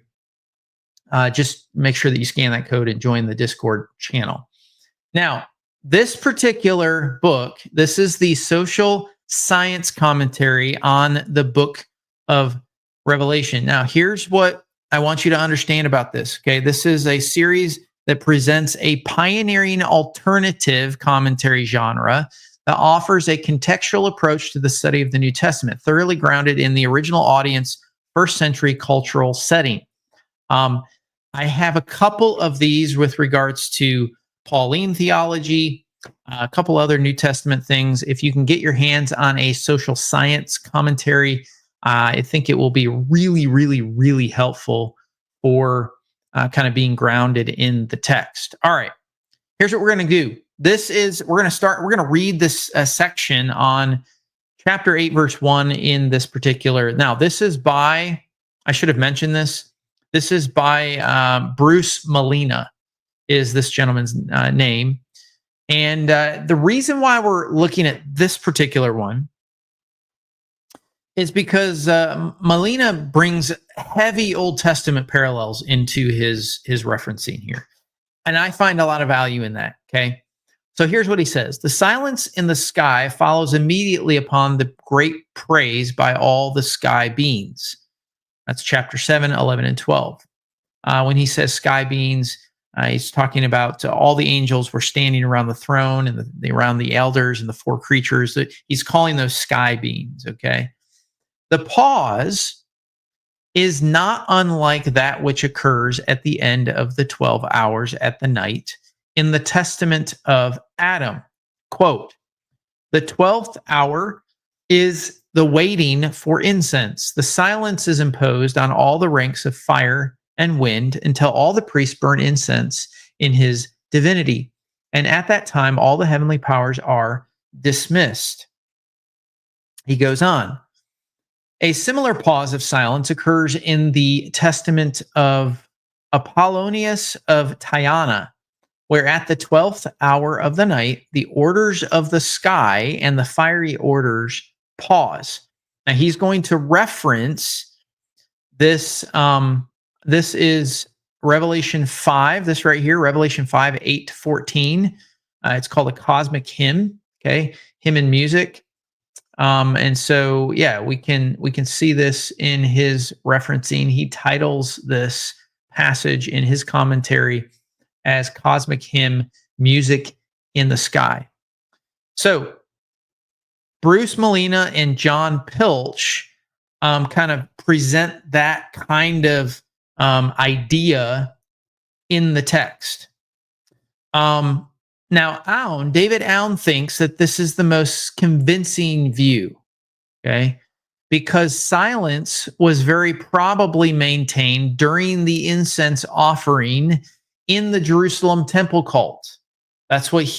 Just make sure that you scan that code and join the Discord channel. Now, this particular book, this is the social science commentary on the book of Revelation. Now, here's what I want you to understand about this. Okay, this is a series that presents a pioneering alternative commentary genre that offers a contextual approach to the study of the New Testament, thoroughly grounded in the original audience, first century cultural setting. I have a couple of these with regards to Pauline theology, a couple other New Testament things. If you can get your hands on a social science commentary, I think it will be really, really, really helpful for kind of being grounded in the text. All right, here's what we're going to do. We're going to read this section on chapter 8, verse 1 in this particular. Now, this is by, I should have mentioned this. This is by Bruce Molina, is this gentleman's name. And the reason why we're looking at this particular one is because Molina brings heavy Old Testament parallels into his referencing here. And I find a lot of value in that, okay? So here's what he says. The silence in the sky follows immediately upon the great praise by all the sky beings. That's chapter 7, 11, and 12. When he says sky beings, he's talking about all the angels were standing around the throne and around the elders and the four creatures. He's calling those sky beings, okay? The pause is not unlike that which occurs at the end of the 12 hours at the night in the Testament of Adam. Quote, the 12th hour is the waiting for incense. The silence is imposed on all the ranks of fire and wind until all the priests burn incense in his divinity. And at that time, all the heavenly powers are dismissed. He goes on. A similar pause of silence occurs in the Testament of Apollonius of Tyana, where at the 12th hour of the night, the orders of the sky and the fiery orders pause. Now he's going to reference this. This is Revelation 5, this right here, Revelation 5, 8 to 14. It's called a cosmic hymn, okay? Hymn and music. And so, yeah, we can see this in his referencing. He titles this passage in his commentary as Cosmic Hymn, Music in the Sky. So Bruce Molina and John Pilch kind of present that kind of idea in the text. Now, David Aune thinks that this is the most convincing view, okay? Because silence was very probably maintained during the incense offering in the Jerusalem temple cult. That's what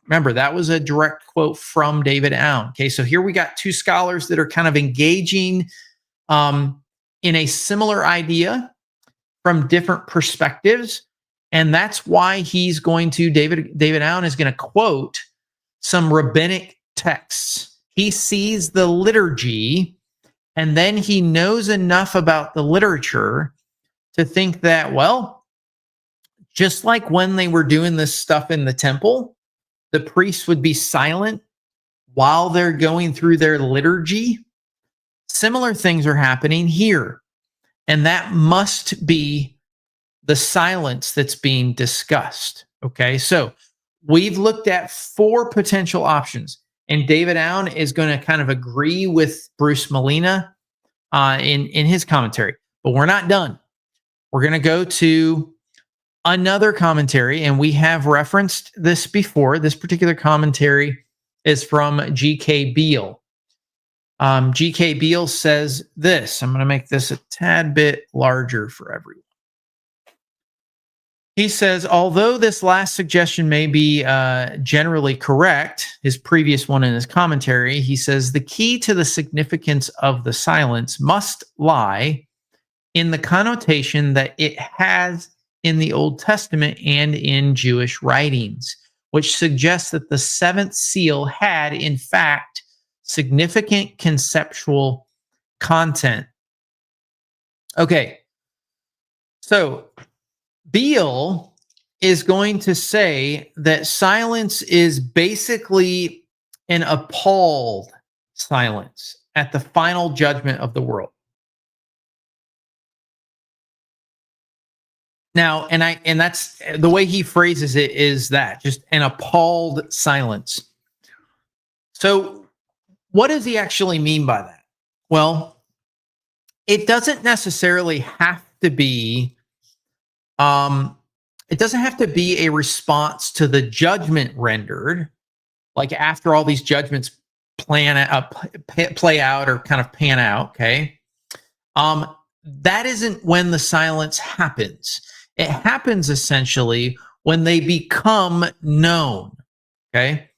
remember, that was a direct quote from David Aune. Okay, so here we got two scholars that are kind of engaging in a similar idea from different perspectives. And that's why he's going to, David Aune is going to quote some rabbinic texts. He sees the liturgy, and then he knows enough about the literature to think that, well, Just like when they were doing this stuff in the temple, the priests would be silent while they're going through their liturgy. Similar things are happening here. And that must be the silence that's being discussed. Okay, so we've looked at 4 potential options, and David Allen is going to kind of agree with Bruce Molina in his commentary. But we're not done. We're going to go to another commentary, and we have referenced this before. This particular commentary is from G.K. Beale. G.K. Beale says this. I'm going to make this a tad bit larger for everyone. He says, although this last suggestion may be generally correct, his previous one in his commentary, he says the key to the significance of the silence must lie in the connotation that it has in the Old Testament and in Jewish writings, which suggests that the 7th seal had, in fact, significant conceptual content. Okay, so Beale is going to say that silence is basically an appalled silence at the final judgment of the world. Now, and that's the way he phrases it, is that just an appalled silence. So what does he actually mean by that? Well, it doesn't necessarily have to be it doesn't have to be a response to the judgment rendered, like after all these judgments play out or kind of pan out. Okay, that isn't when the silence happens. It happens essentially when they become known. Okay,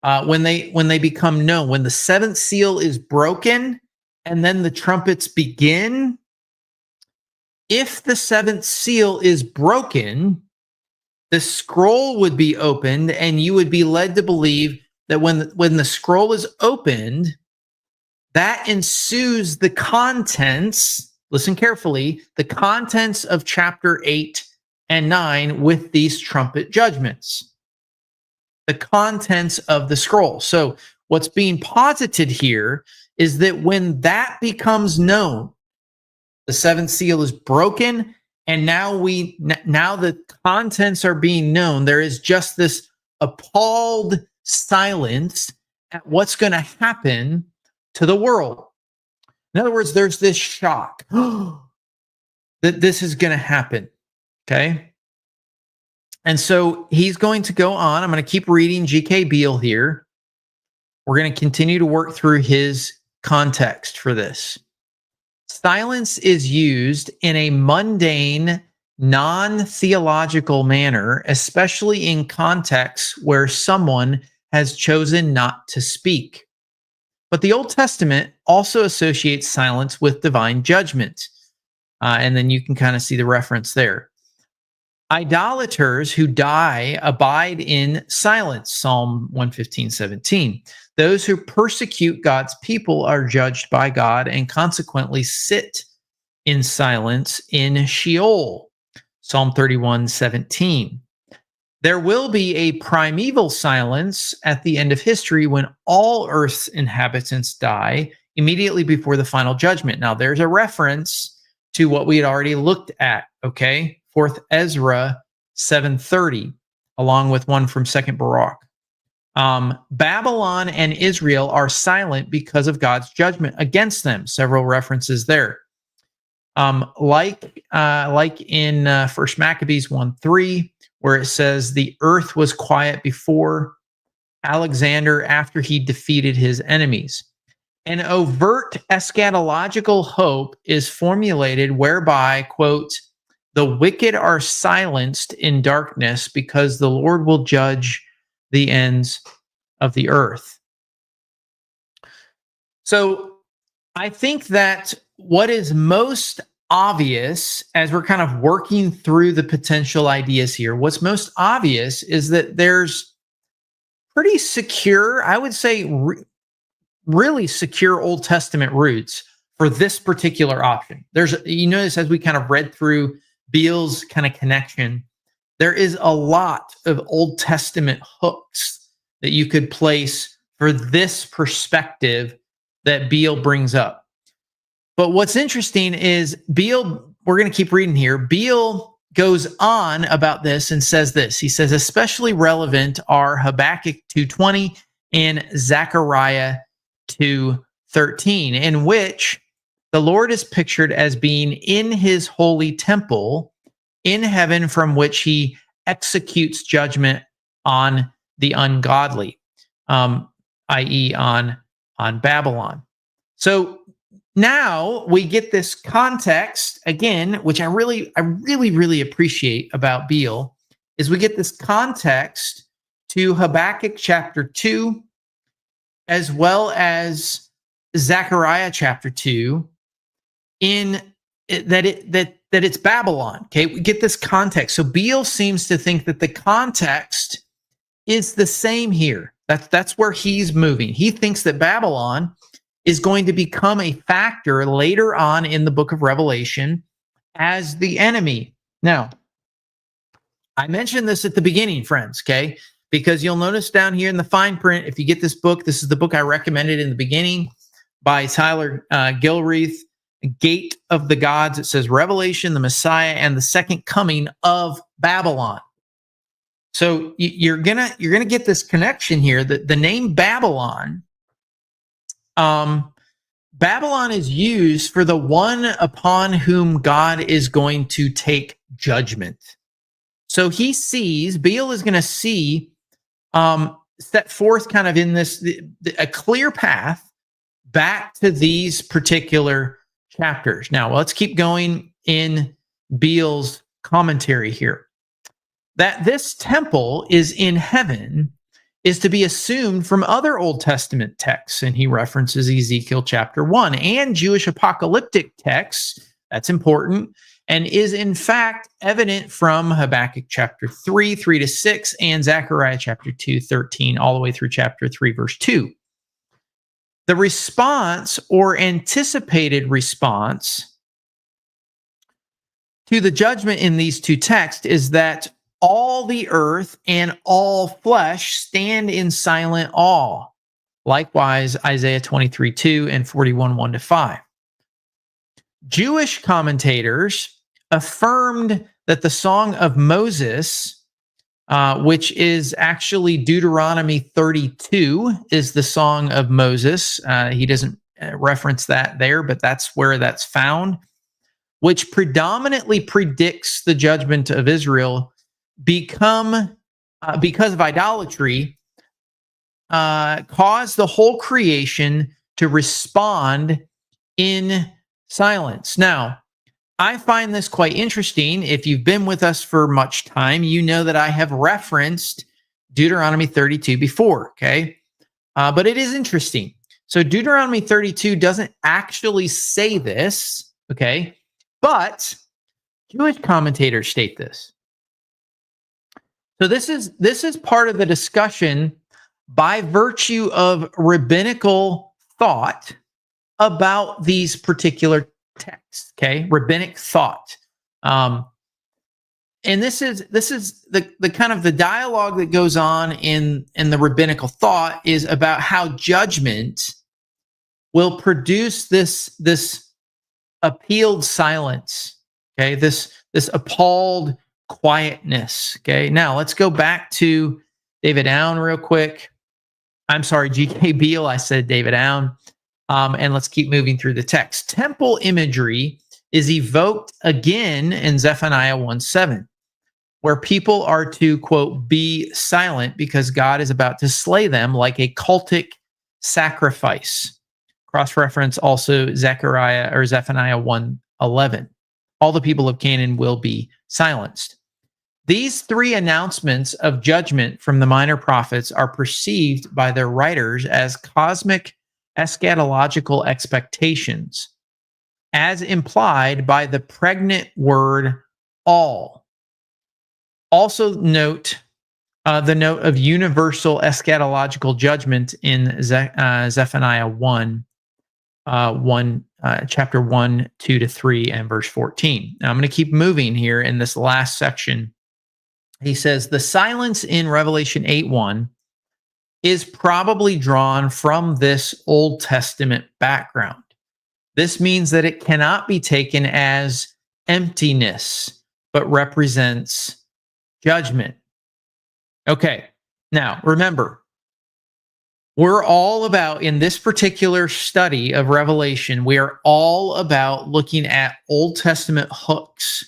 when they become known, when the 7th seal is broken, and then the trumpets begin. If the 7th seal is broken, the scroll would be opened, and you would be led to believe that when the scroll is opened, that ensues the contents, listen carefully, the contents of chapter 8 and 9 with these trumpet judgments. The contents of the scroll. So what's being posited here is that when that becomes known, the 7th seal is broken, and now the contents are being known. There is just this appalled silence at what's going to happen to the world. In other words, there's this shock that this is going to happen. Okay. And so he's going to go on. I'm going to keep reading G.K. Beale here. We're going to continue to work through his context for this. Silence is used in a mundane, non-theological manner, especially in contexts where someone has chosen not to speak. But the Old Testament also associates silence with divine judgment. And then you can kind of see the reference there. Idolaters who die abide in silence, Psalm 115:17. Those who persecute God's people are judged by God and consequently sit in silence in Sheol, Psalm 31:17. There will be a primeval silence at the end of history when all Earth's inhabitants die immediately before the final judgment. Now, there's a reference to what we had already looked at, okay? 4th Ezra 7:30, along with one from 2nd Baruch. Babylon and Israel are silent because of God's judgment against them. Several references there. Like in 1 Maccabees 1:3, where it says the earth was quiet before Alexander after he defeated his enemies. An overt eschatological hope is formulated whereby, quote, the wicked are silenced in darkness because the Lord will judge the ends of the earth. So I think that what is most obvious as we're kind of working through the potential ideas here, what's most obvious is that there's pretty secure, I would say really secure Old Testament roots for this particular option. There's, you notice as we kind of read through Beale's kind of connection, There is a lot of Old Testament hooks that you could place for this perspective that Beale brings up. But what's interesting is Beale, we're going to keep reading here. Beale goes on about this and says this. He says, especially relevant are Habakkuk 2:20 and Zechariah 2:13, in which the Lord is pictured as being in his holy temple in heaven, from which he executes judgment on the ungodly, i.e. on Babylon. So now we get this context again, which I really appreciate about Beale, is we get this context to Habakkuk chapter 2, as well as Zechariah chapter 2, in that it's Babylon. Okay, we get this context. So Beale seems to think that the context is the same here. That's where he's moving. He thinks that Babylon is going to become a factor later on in the book of Revelation as the enemy. Now, I mentioned this at the beginning, friends, okay? Because you'll notice down here in the fine print, if you get this book, this is the book I recommended in the beginning by Tyler Gilreath, Gate of the Gods. It says Revelation, the Messiah, and the second coming of Babylon. So you're gonna get this connection here. That the name Babylon, Babylon is used for the one upon whom God is going to take judgment. So he sees, Beale is going to see, set forth kind of in this a clear path back to these particular chapters. Now, let's keep going in Beale's commentary here. That this temple is in heaven is to be assumed from other Old Testament texts, and he references Ezekiel chapter 1 and Jewish apocalyptic texts. That's important, and is in fact evident from Habakkuk chapter 3, 3-6, and Zechariah chapter 2, 13, all the way through chapter 3, verse 2. The response or anticipated response to the judgment in these two texts is that all the earth and all flesh stand in silent awe. Likewise, Isaiah 23:2 and 41:1-5. Jewish commentators affirmed that the Song of Moses, which is actually Deuteronomy 32, is the Song of Moses. He doesn't reference that there, but that's where that's found, which predominantly predicts the judgment of Israel because of idolatry, caused the whole creation to respond in silence. Now, I find this quite interesting. If you've been with us for much time, you know that I have referenced Deuteronomy 32 before, okay? But it is interesting. So Deuteronomy 32 doesn't actually say this, okay? But Jewish commentators state this. So this is part of the discussion by virtue of rabbinical thought about these particular texts, okay? Rabbinic thought. And this is the kind of the dialogue that goes on in the rabbinical thought is about how judgment will produce this appealed silence, okay? This appalled quietness. Okay, now let's go back to David Owen real quick. I'm sorry, G.K. Beale. I said David Owen. And let's keep moving through the text. Temple imagery is evoked again in Zephaniah 1:7, where people are to, quote, be silent because God is about to slay them like a cultic sacrifice. Cross-reference also Zephaniah 1:11. All the people of Canaan will be silenced. These three announcements of judgment from the minor prophets are perceived by their writers as cosmic eschatological expectations, as implied by the pregnant word all. Also note the note of universal eschatological judgment in Zephaniah 1, chapter 1, 2-3, and verse 14. Now I'm going to keep moving here in this last section He says the silence in Revelation 8:1 is probably drawn from this Old Testament background. This means that it cannot be taken as emptiness, but represents judgment. Okay, now remember, we're all about, in this particular study of Revelation, we are all about looking at Old Testament hooks.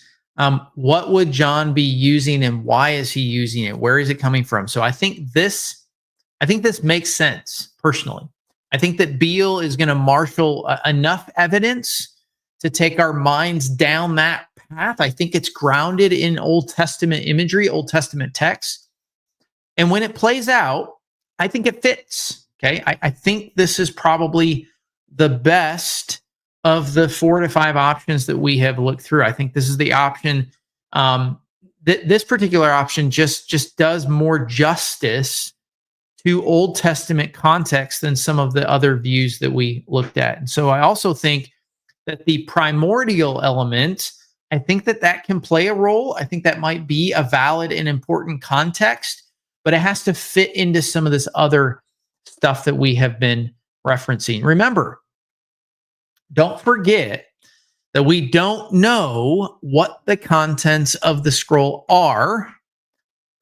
What would John be using and why is he using it? Where is it coming from? So I think this makes sense personally. I think that Beale is going to marshal enough evidence to take our minds down that path. I think it's grounded in Old Testament imagery, Old Testament text. And when it plays out, I think it fits. Okay. I think this is probably the best of the 4 to 5 options that we have looked through. I think this is the option. This particular option just does more justice to Old Testament context than some of the other views that we looked at. And so I also think that the primordial element, I think that can play a role. I think that might be a valid and important context, but it has to fit into some of this other stuff that we have been referencing. Remember, don't forget that we don't know what the contents of the scroll are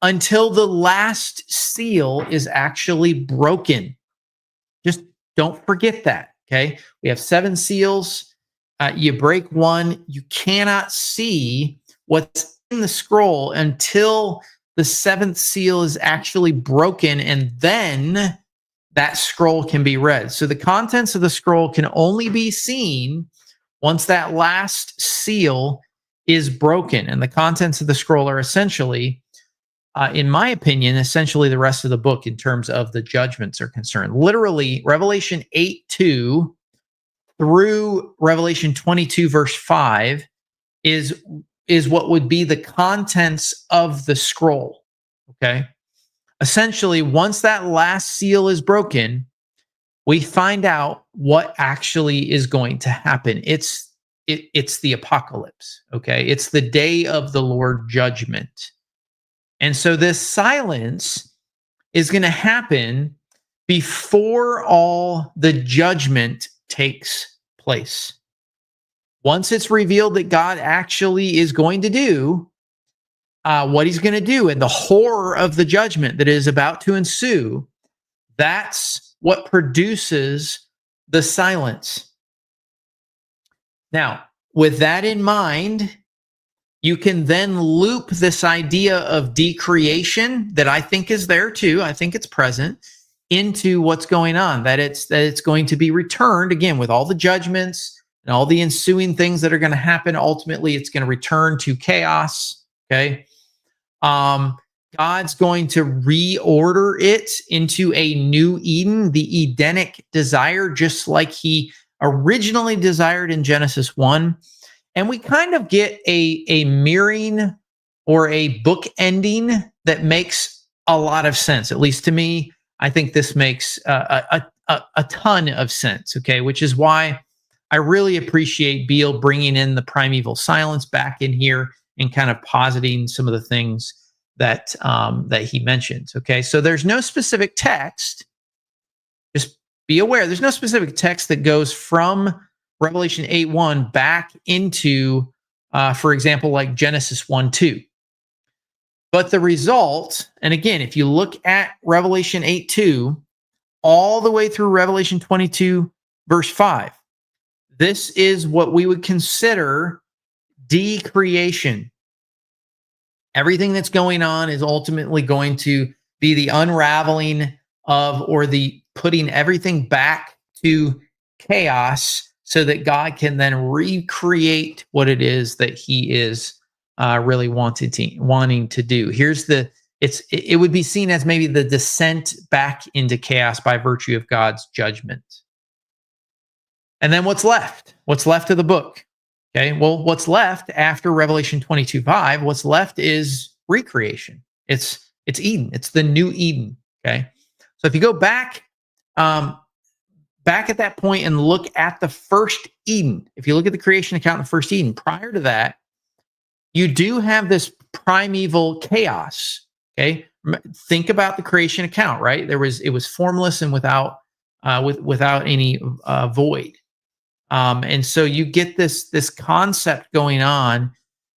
until the last seal is actually broken. Just don't forget that, okay? We have 7 seals. You break one, you cannot see what's in the scroll until the 7th seal is actually broken, and then that scroll can be read. So the contents of the scroll can only be seen once that last seal is broken. And the contents of the scroll are essentially, in my opinion, essentially the rest of the book in terms of the judgments are concerned. Literally, Revelation 8:2 through Revelation 22, verse 5 is what would be the contents of the scroll. Okay. Essentially, once that last seal is broken, we find out what actually is going to happen. It's the apocalypse. Okay. It's the day of the Lord judgment. And so this silence is going to happen before all the judgment takes place. Once it's revealed that God actually is going to do what he's going to do and the horror of the judgment that is about to ensue, that's what produces the silence. Now, with that in mind, you can then loop this idea of decreation that I think is there too. I think it's present into what's going on, that it's going to be returned again with all the judgments and all the ensuing things that are going to happen. Ultimately, it's going to return to chaos. Okay. God's going to reorder it into a new Eden, the Edenic desire, just like he originally desired in Genesis 1. And we kind of get a mirroring or a book ending that makes a lot of sense. At least to me, I think this makes a ton of sense, okay? Which is why I really appreciate Beale bringing in the primeval silence back in here and kind of positing some of the things that he mentions, okay? So there's no specific text. Just be aware, there's no specific text that goes from Revelation 8:1 back into, for example, like Genesis 1:2. But the result, and again, if you look at Revelation 8:2 all the way through Revelation 22, verse 5, this is what we would consider decreation. Everything that's going on is ultimately going to be the unraveling of, or the putting everything back to chaos so that God can then recreate what it is that he is really wanting to do. It would be seen as maybe the descent back into chaos by virtue of God's judgment. And then what's left? What's left of the book? Okay, well, what's left after Revelation 22:5? What's left is recreation. It's Eden. It's the new Eden. Okay, so if you go back at that point and look at the first Eden, if you look at the creation account in the first Eden, prior to that, you do have this primeval chaos. Okay, think about the creation account. Right, it was formless and without any void. And so you get this concept going on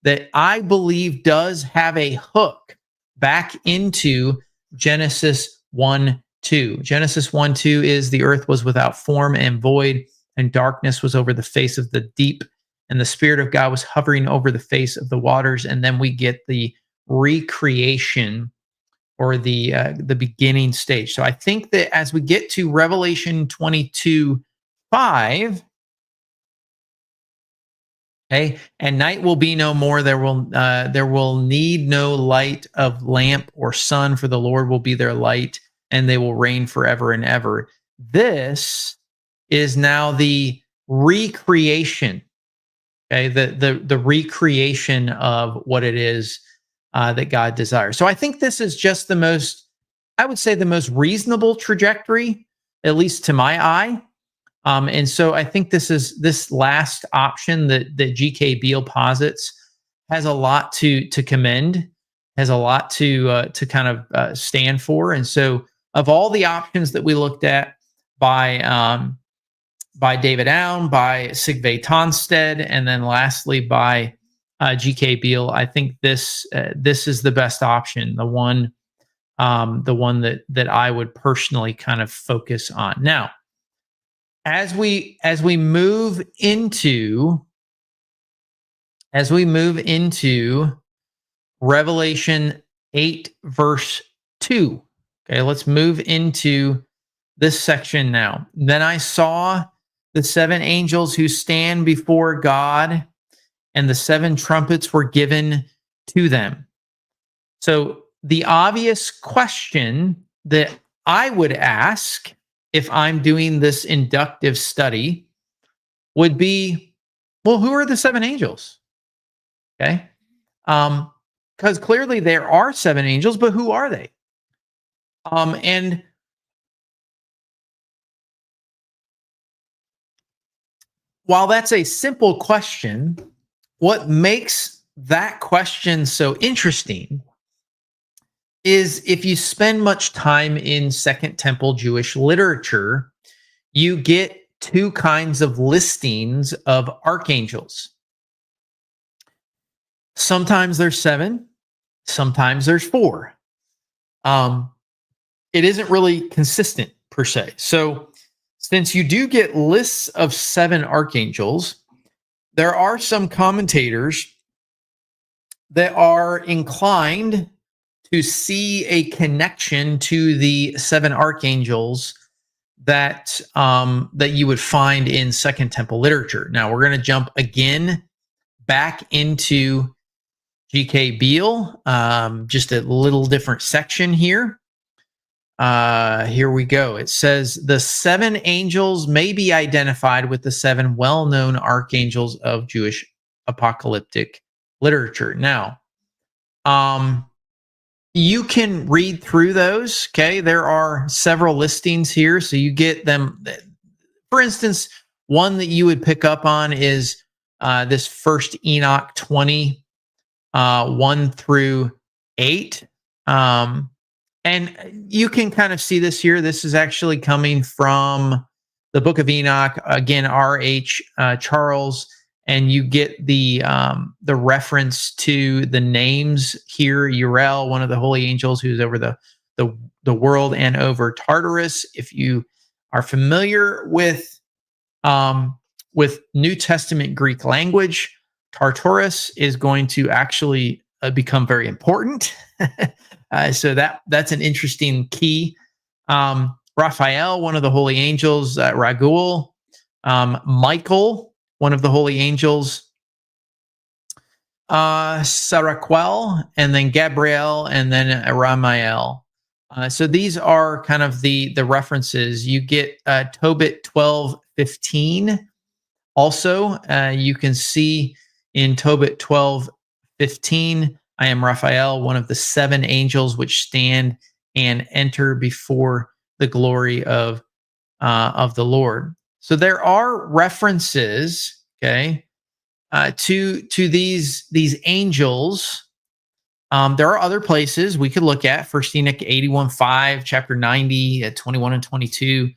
that I believe does have a hook back into Genesis 1:2. Genesis 1:2 is the earth was without form and void, and darkness was over the face of the deep, and the Spirit of God was hovering over the face of the waters. And then we get the recreation, or the beginning stage. So I think that as we get to Revelation 22:5, okay, and night will be no more. There will need no light of lamp or sun, for the Lord will be their light, and they will reign forever and ever. This is now the recreation. Okay, the recreation of what it is that God desires. So I think this is just the most, I would say, the most reasonable trajectory, at least to my eye. And so I think this last option that G.K. Beale posits has a lot to commend, has a lot to kind of stand for. And so, of all the options that we looked at by David Allen, by Sigve Tonstad, and then lastly by G.K. Beale, I think this is the best option, the one that I would personally kind of focus on. Now, as we move into Revelation 8 verse 2. Okay, let's move into this section now. Then I saw the seven angels who stand before God, and the seven trumpets were given to them. So the obvious question that I would ask if I'm doing this inductive study would be, well, who are the seven angels? Okay. Because clearly there are seven angels, but who are they? And while that's a simple question, what makes that question so interesting is if you spend much time in Second Temple Jewish literature, you get two kinds of listings of archangels. Sometimes there's seven, sometimes there's four. It isn't really consistent per se. So since you do get lists of seven archangels, there are some commentators that are inclined to see a connection to the seven archangels that that you would find in Second Temple literature. Now we're going to jump again back into G.K. Beale, just a little different section here. Here we go. It says the seven angels may be identified with the seven well-known archangels of Jewish apocalyptic literature. Now, you can read through those. Okay, there are several listings here, so you get them. For instance, one that you would pick up on is this First Enoch 20, 1 through 8. And you can kind of see this here. This is actually coming from the Book of Enoch, again, R.H. Charles, and you get the reference to the names here. Uriel, one of the holy angels who's over the world and over Tartarus. If you are familiar with New Testament Greek language, Tartarus is going to actually become very important. So that's an interesting key. Raphael, one of the holy angels, Raguel, Michael, one of the holy angels, Saraquel, and then Gabriel, and then Ramael. So these are kind of the references. You get Tobit 12:15. Also, you can see in Tobit 12:15, I am Raphael, one of the seven angels which stand and enter before the glory of the Lord. So there are references, okay, to these angels. There are other places we could look at. First Enoch 81:5, chapter 90 at 21 and 22.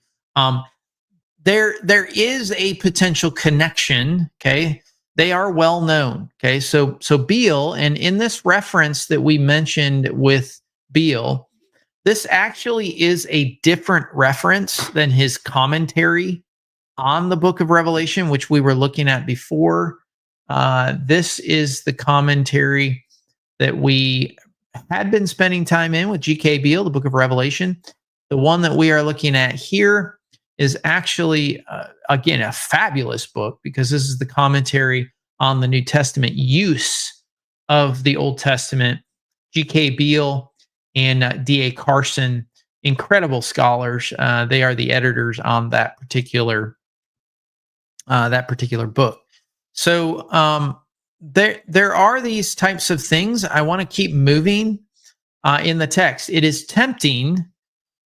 There is a potential connection. Okay, they are well known. Okay, so Beal, and in this reference that we mentioned with Beal, this actually is a different reference than his commentary on the book of Revelation, which we were looking at before. This is the commentary that we had been spending time in with G.K. Beale, the book of Revelation. The one that we are looking at here is actually, again, a fabulous book, because this is the commentary on the New Testament use of the Old Testament. G.K. Beale and D.A. Carson, incredible scholars. They are the editors on that particular book. So there are these types of things. I want to keep moving in the text. It is tempting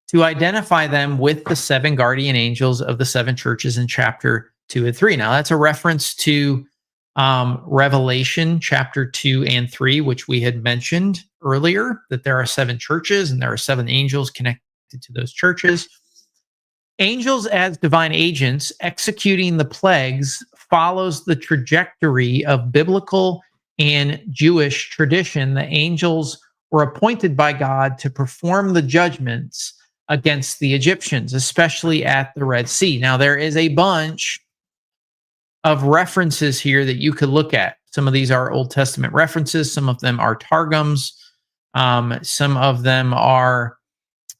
to identify them with the seven guardian angels of the seven churches in chapter 2 and 3. Now, that's a reference to Revelation chapter 2 and 3, which we had mentioned earlier, that there are seven churches and there are seven angels connected to those churches. Angels as divine agents executing the plagues follows the trajectory of biblical and Jewish tradition. The angels were appointed by God to perform the judgments against the Egyptians, especially at the Red Sea. Now, there is a bunch of references here that you could look at. Some of these are Old Testament references. Some of them are Targums. Some of them are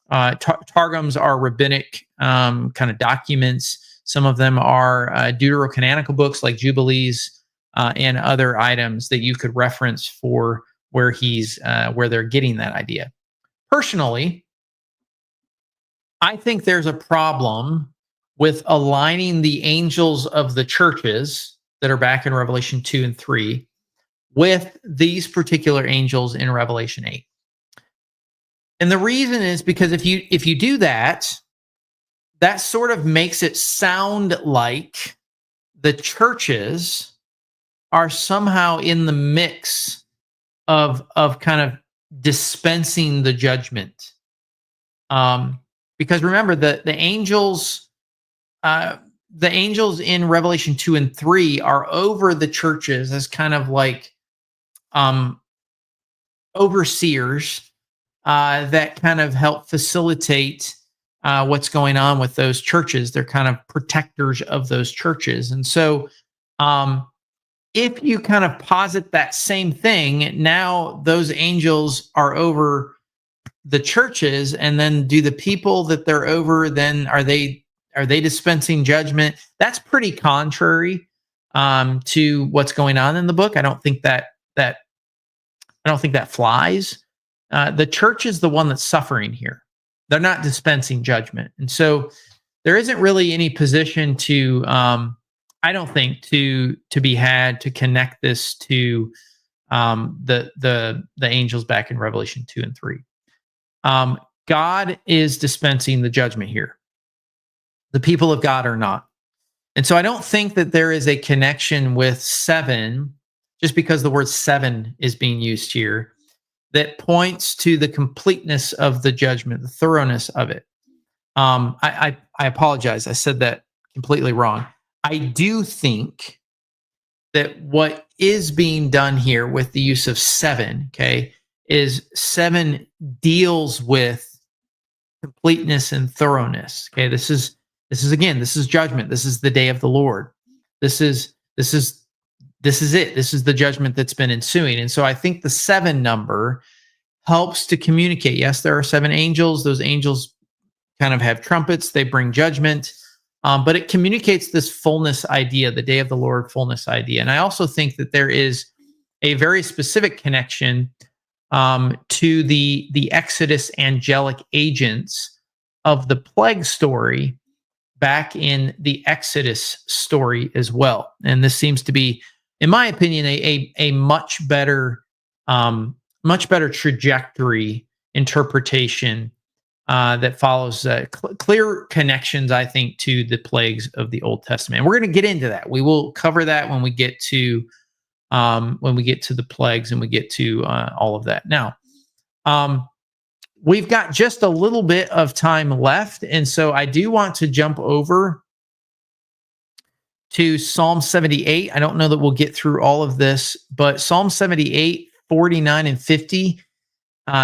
Targums are rabbinic kind of documents. Some of them are deuterocanonical books like Jubilees and other items that you could reference for where they're getting that idea. Personally, I think there's a problem with aligning the angels of the churches that are back in Revelation 2 and 3 with these particular angels in Revelation 8. And the reason is because if you do that, that sort of makes it sound like the churches are somehow in the mix of kind of dispensing the judgment. Because remember, the angels in Revelation 2 and 3 are over the churches as kind of like overseers that kind of help facilitate what's going on with those churches. They're kind of protectors of those churches. And so if you kind of posit that same thing, now those angels are over the churches, and then do the people that they're over, then are they dispensing judgment? That's pretty contrary to what's going on in the book. I don't think that flies. The church is the one that's suffering here. They're not dispensing judgment. And so there isn't really any position to, I don't think, to be had to connect this to the angels back in Revelation 2 and 3. God is dispensing the judgment here. The people of God are not. And so I don't think that there is a connection with 7, just because the word 7 is being used here, that points to the completeness of the judgment, the thoroughness of it. I apologize. I said that completely wrong. I do think that what is being done here with the use of 7, okay, is 7 deals with completeness and thoroughness. Okay, this is judgment. This is the day of the Lord. This is it. This is the judgment that's been ensuing. And so I think the 7 number helps to communicate. Yes, there are 7 angels. Those angels kind of have trumpets. They bring judgment. But it communicates this fullness idea, the day of the Lord fullness idea. And I also think that there is a very specific connection to the Exodus angelic agents of the plague story back in the Exodus story as well. And this seems to be, in my opinion, a much better trajectory interpretation that follows clear connections, I think, to the plagues of the Old Testament. And we're going to get into that. We will cover that when we get to when we get to the plagues and we get to all of that. Now, we've got just a little bit of time left, and so I do want to jump over to Psalm 78. I don't know that we'll get through all of this, but Psalm 78, 49 and 50,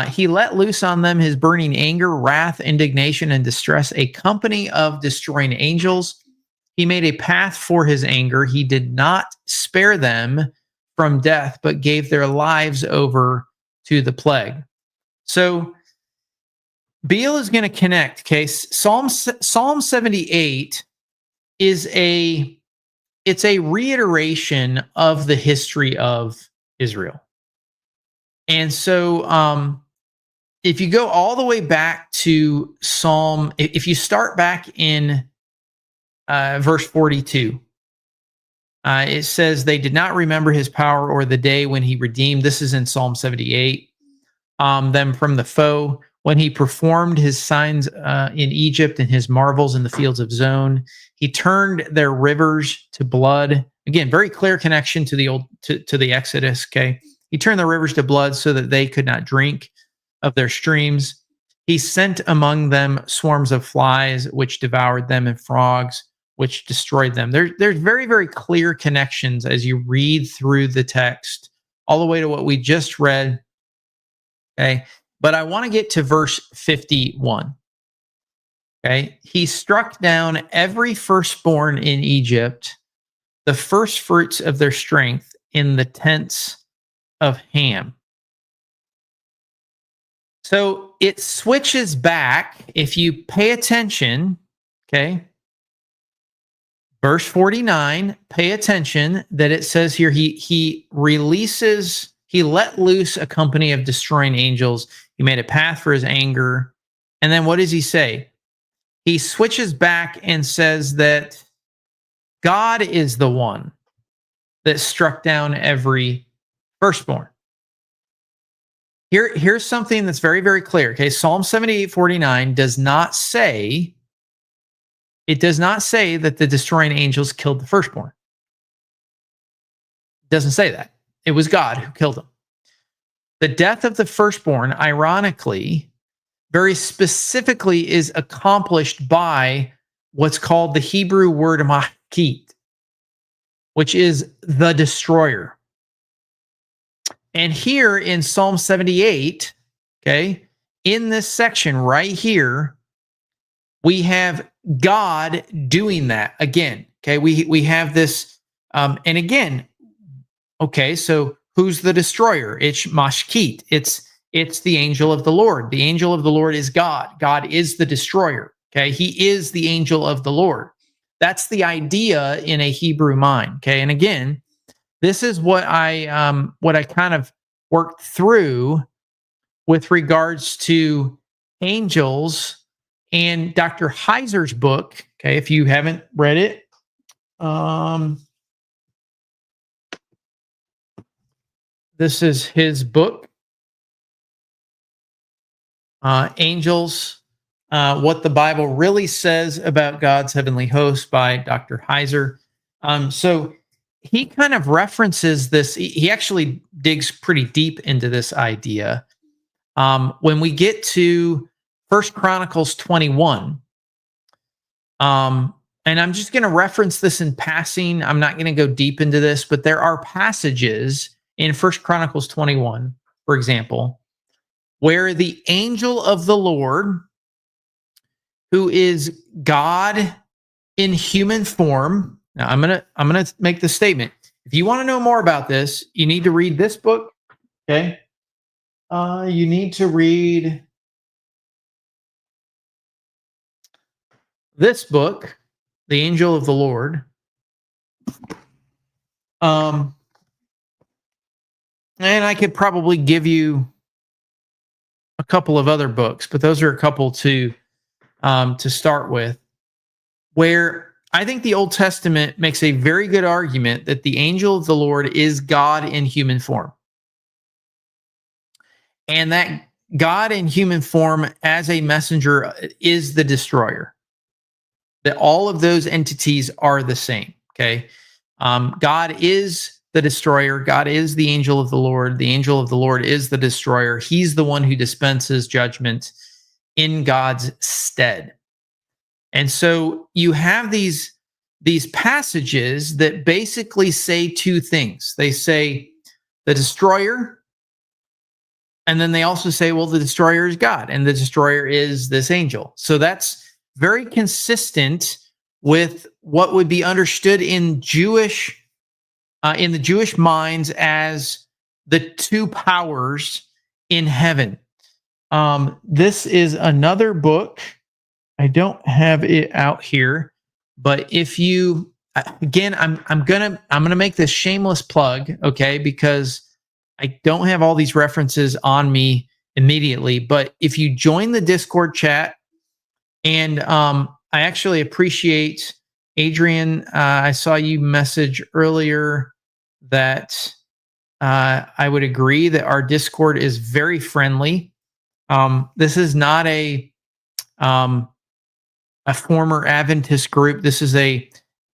he let loose on them his burning anger, wrath, indignation, and distress, a company of destroying angels. He made a path for his anger. He did not spare them from death, but gave their lives over to the plague. So Beale is going to connect. Okay, Psalm 78 is a reiteration of the history of Israel. And so if you go all the way back to if you start back in verse 42, it says, they did not remember his power or the day when he redeemed. This is in Psalm 78. Them from the foe, when he performed his signs in Egypt and his marvels in the fields of Zon. He turned their rivers to blood. Again, very clear connection to the Exodus. Okay, he turned the rivers to blood so that they could not drink of their streams. He sent among them swarms of flies, which devoured them, and frogs, which destroyed them. There's very, very clear connections as you read through the text, all the way to what we just read. Okay, but I want to get to verse 51. Okay, he struck down every firstborn in Egypt, the first fruits of their strength in the tents of Ham. So it switches back. If you pay attention, okay, verse 49, pay attention that it says here, he let loose a company of destroying angels. He made a path for his anger. And then what does he say? He switches back and says that God is the one that struck down every firstborn. Here's something that's very, very clear. Okay, Psalm 78:49 does not say that the destroying angels killed the firstborn. It doesn't say that. It was God who killed them. The death of the firstborn, ironically, very specifically is accomplished by what's called the Hebrew word machit, which is the destroyer. And here in Psalm 78, okay, in this section right here, we have God doing that again. Okay, we have this, and again, okay, so who's the destroyer? It's mashkit. It's the angel of the Lord. The angel of the Lord is God. God is the destroyer. Okay, he is the angel of the Lord. That's the idea in a Hebrew mind. Okay, and again, this is what I kind of worked through with regards to angels and Dr. Heiser's book. Okay, if you haven't read it, this is his book, Angels, What the Bible Really Says About God's Heavenly Host by Dr. Heiser. So he kind of references this. He actually digs pretty deep into this idea. When we get to 1 Chronicles 21, and I'm just going to reference this in passing. I'm not going to go deep into this, but there are passages in 1 Chronicles 21, for example, where the angel of the Lord, who is God in human form. Now, I'm gonna make the statement. If you want to know more about this, you need to read this book. Okay, you need to read this book, The Angel of the Lord. And I could probably give you a couple of other books, but those are a couple to start with, where I think the Old Testament makes a very good argument that the angel of the Lord is God in human form. And that God in human form as a messenger is the destroyer. That all of those entities are the same, okay? God is the destroyer. God is the angel of the Lord. The angel of the Lord is the destroyer. He's the one who dispenses judgment in God's stead. And so you have these passages that basically say two things. They say the destroyer, and then they also say, well, the destroyer is God, and the destroyer is this angel. So that's very consistent with what would be understood in the Jewish minds as the two powers in heaven. This is another book. I don't have it out here, but if you, again, I'm gonna make this shameless plug, okay? Because I don't have all these references on me immediately. But if you join the Discord chat, and I actually appreciate Adrian. I saw you message earlier that I would agree that our Discord is very friendly. This is not a former Adventist group. This is a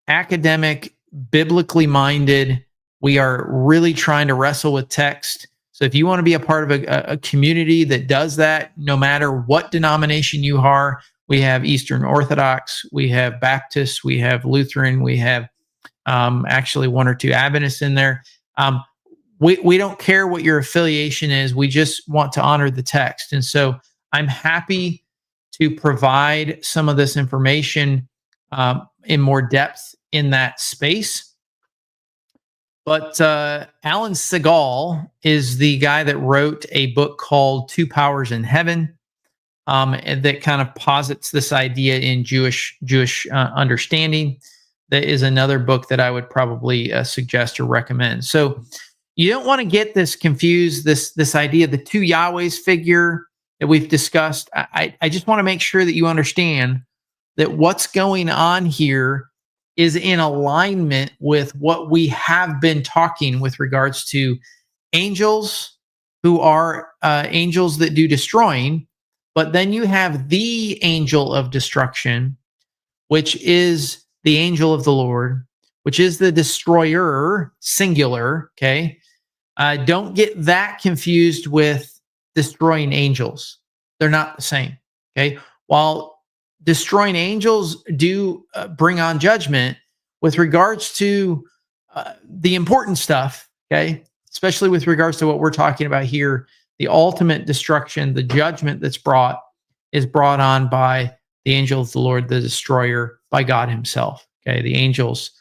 academic, biblically minded. We are really trying to wrestle with text. So if you want to be a part of a community that does that, no matter what denomination you are, we have Eastern Orthodox, we have Baptists, we have Lutheran, we have actually one or two Adventists in there. We don't care what your affiliation is. We just want to honor the text. And so I'm happy to provide some of this information in more depth in that space. But Alan Segal is the guy that wrote a book called Two Powers in Heaven, that kind of posits this idea in Jewish understanding. That is another book that I would probably suggest or recommend. So you don't want to get this confused, this idea of the two Yahwehs figure that we've discussed. I just want to make sure that you understand that what's going on here is in alignment with what we have been talking with regards to angels who are angels that do destroying. But then you have the angel of destruction, which is the angel of the Lord, which is the destroyer, singular, okay? Don't get that confused with destroying angels. They're not the same, okay? While destroying angels do bring on judgment, with regards to the important stuff, okay, especially with regards to what we're talking about here, the ultimate destruction, the judgment that's is brought on by the angel of the Lord, the destroyer, by God himself, okay? The angels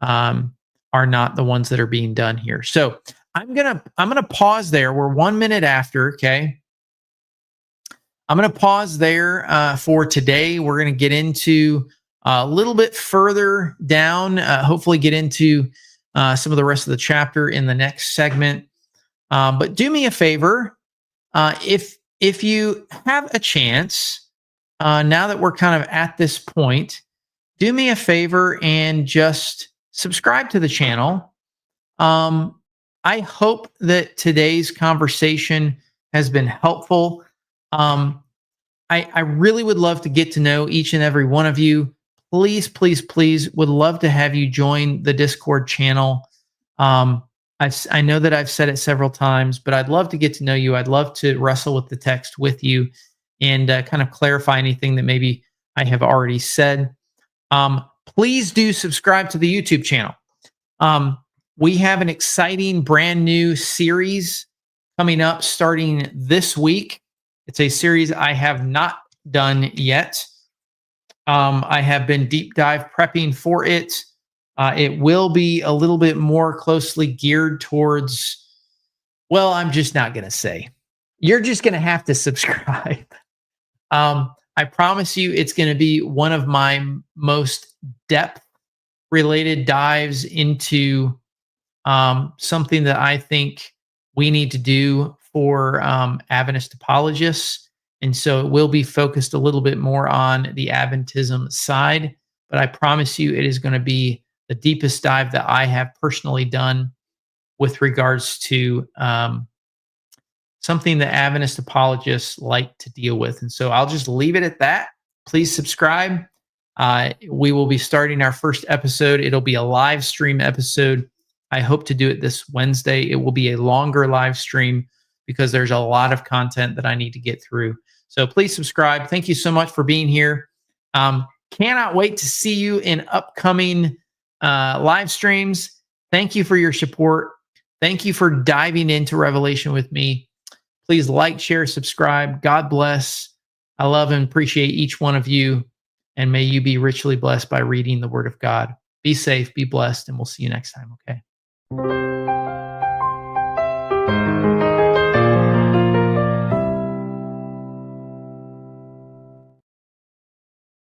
are not the ones that are being done here. So I'm gonna pause there. We're 1 minute after, okay? I'm going to pause there for today. We're going to get into a little bit further down, hopefully get into some of the rest of the chapter in the next segment. But do me a favor, if you have a chance, now that we're kind of at this point, do me a favor and just subscribe to the channel. I hope that today's conversation has been helpful. I really would love to get to know each and every one of you. Please, please, please, would love to have you join the Discord channel. I know that I've said it several times, but I'd love to get to know you. I'd love to wrestle with the text with you and kind of clarify anything that maybe I have already said. Please do subscribe to the YouTube channel. We have an exciting brand new series coming up starting this week. It's a series I have not done yet. I have been deep dive prepping for it. It will be a little bit more closely geared towards, well, I'm just not going to say. You're just going to have to subscribe. I promise you it's going to be one of my most depth-related dives into something that I think we need to do for Adventist apologists. And so it will be focused a little bit more on the Adventism side. But I promise you it is going to be the deepest dive that I have personally done with regards to something that Adventist apologists like to deal with. And so I'll just leave it at that. Please subscribe. We will be starting our first episode. It'll be a live stream episode I hope to do it this Wednesday. It will be a longer live stream because there's a lot of content that I need to get through. So please subscribe. Thank you so much for being here. Cannot wait to see you in upcoming live streams. Thank you for your support. Thank you for diving into Revelation with me. Please like, share, subscribe. God bless. I love and appreciate each one of you. And may you be richly blessed by reading the Word of God. Be safe, be blessed, and we'll see you next time, okay?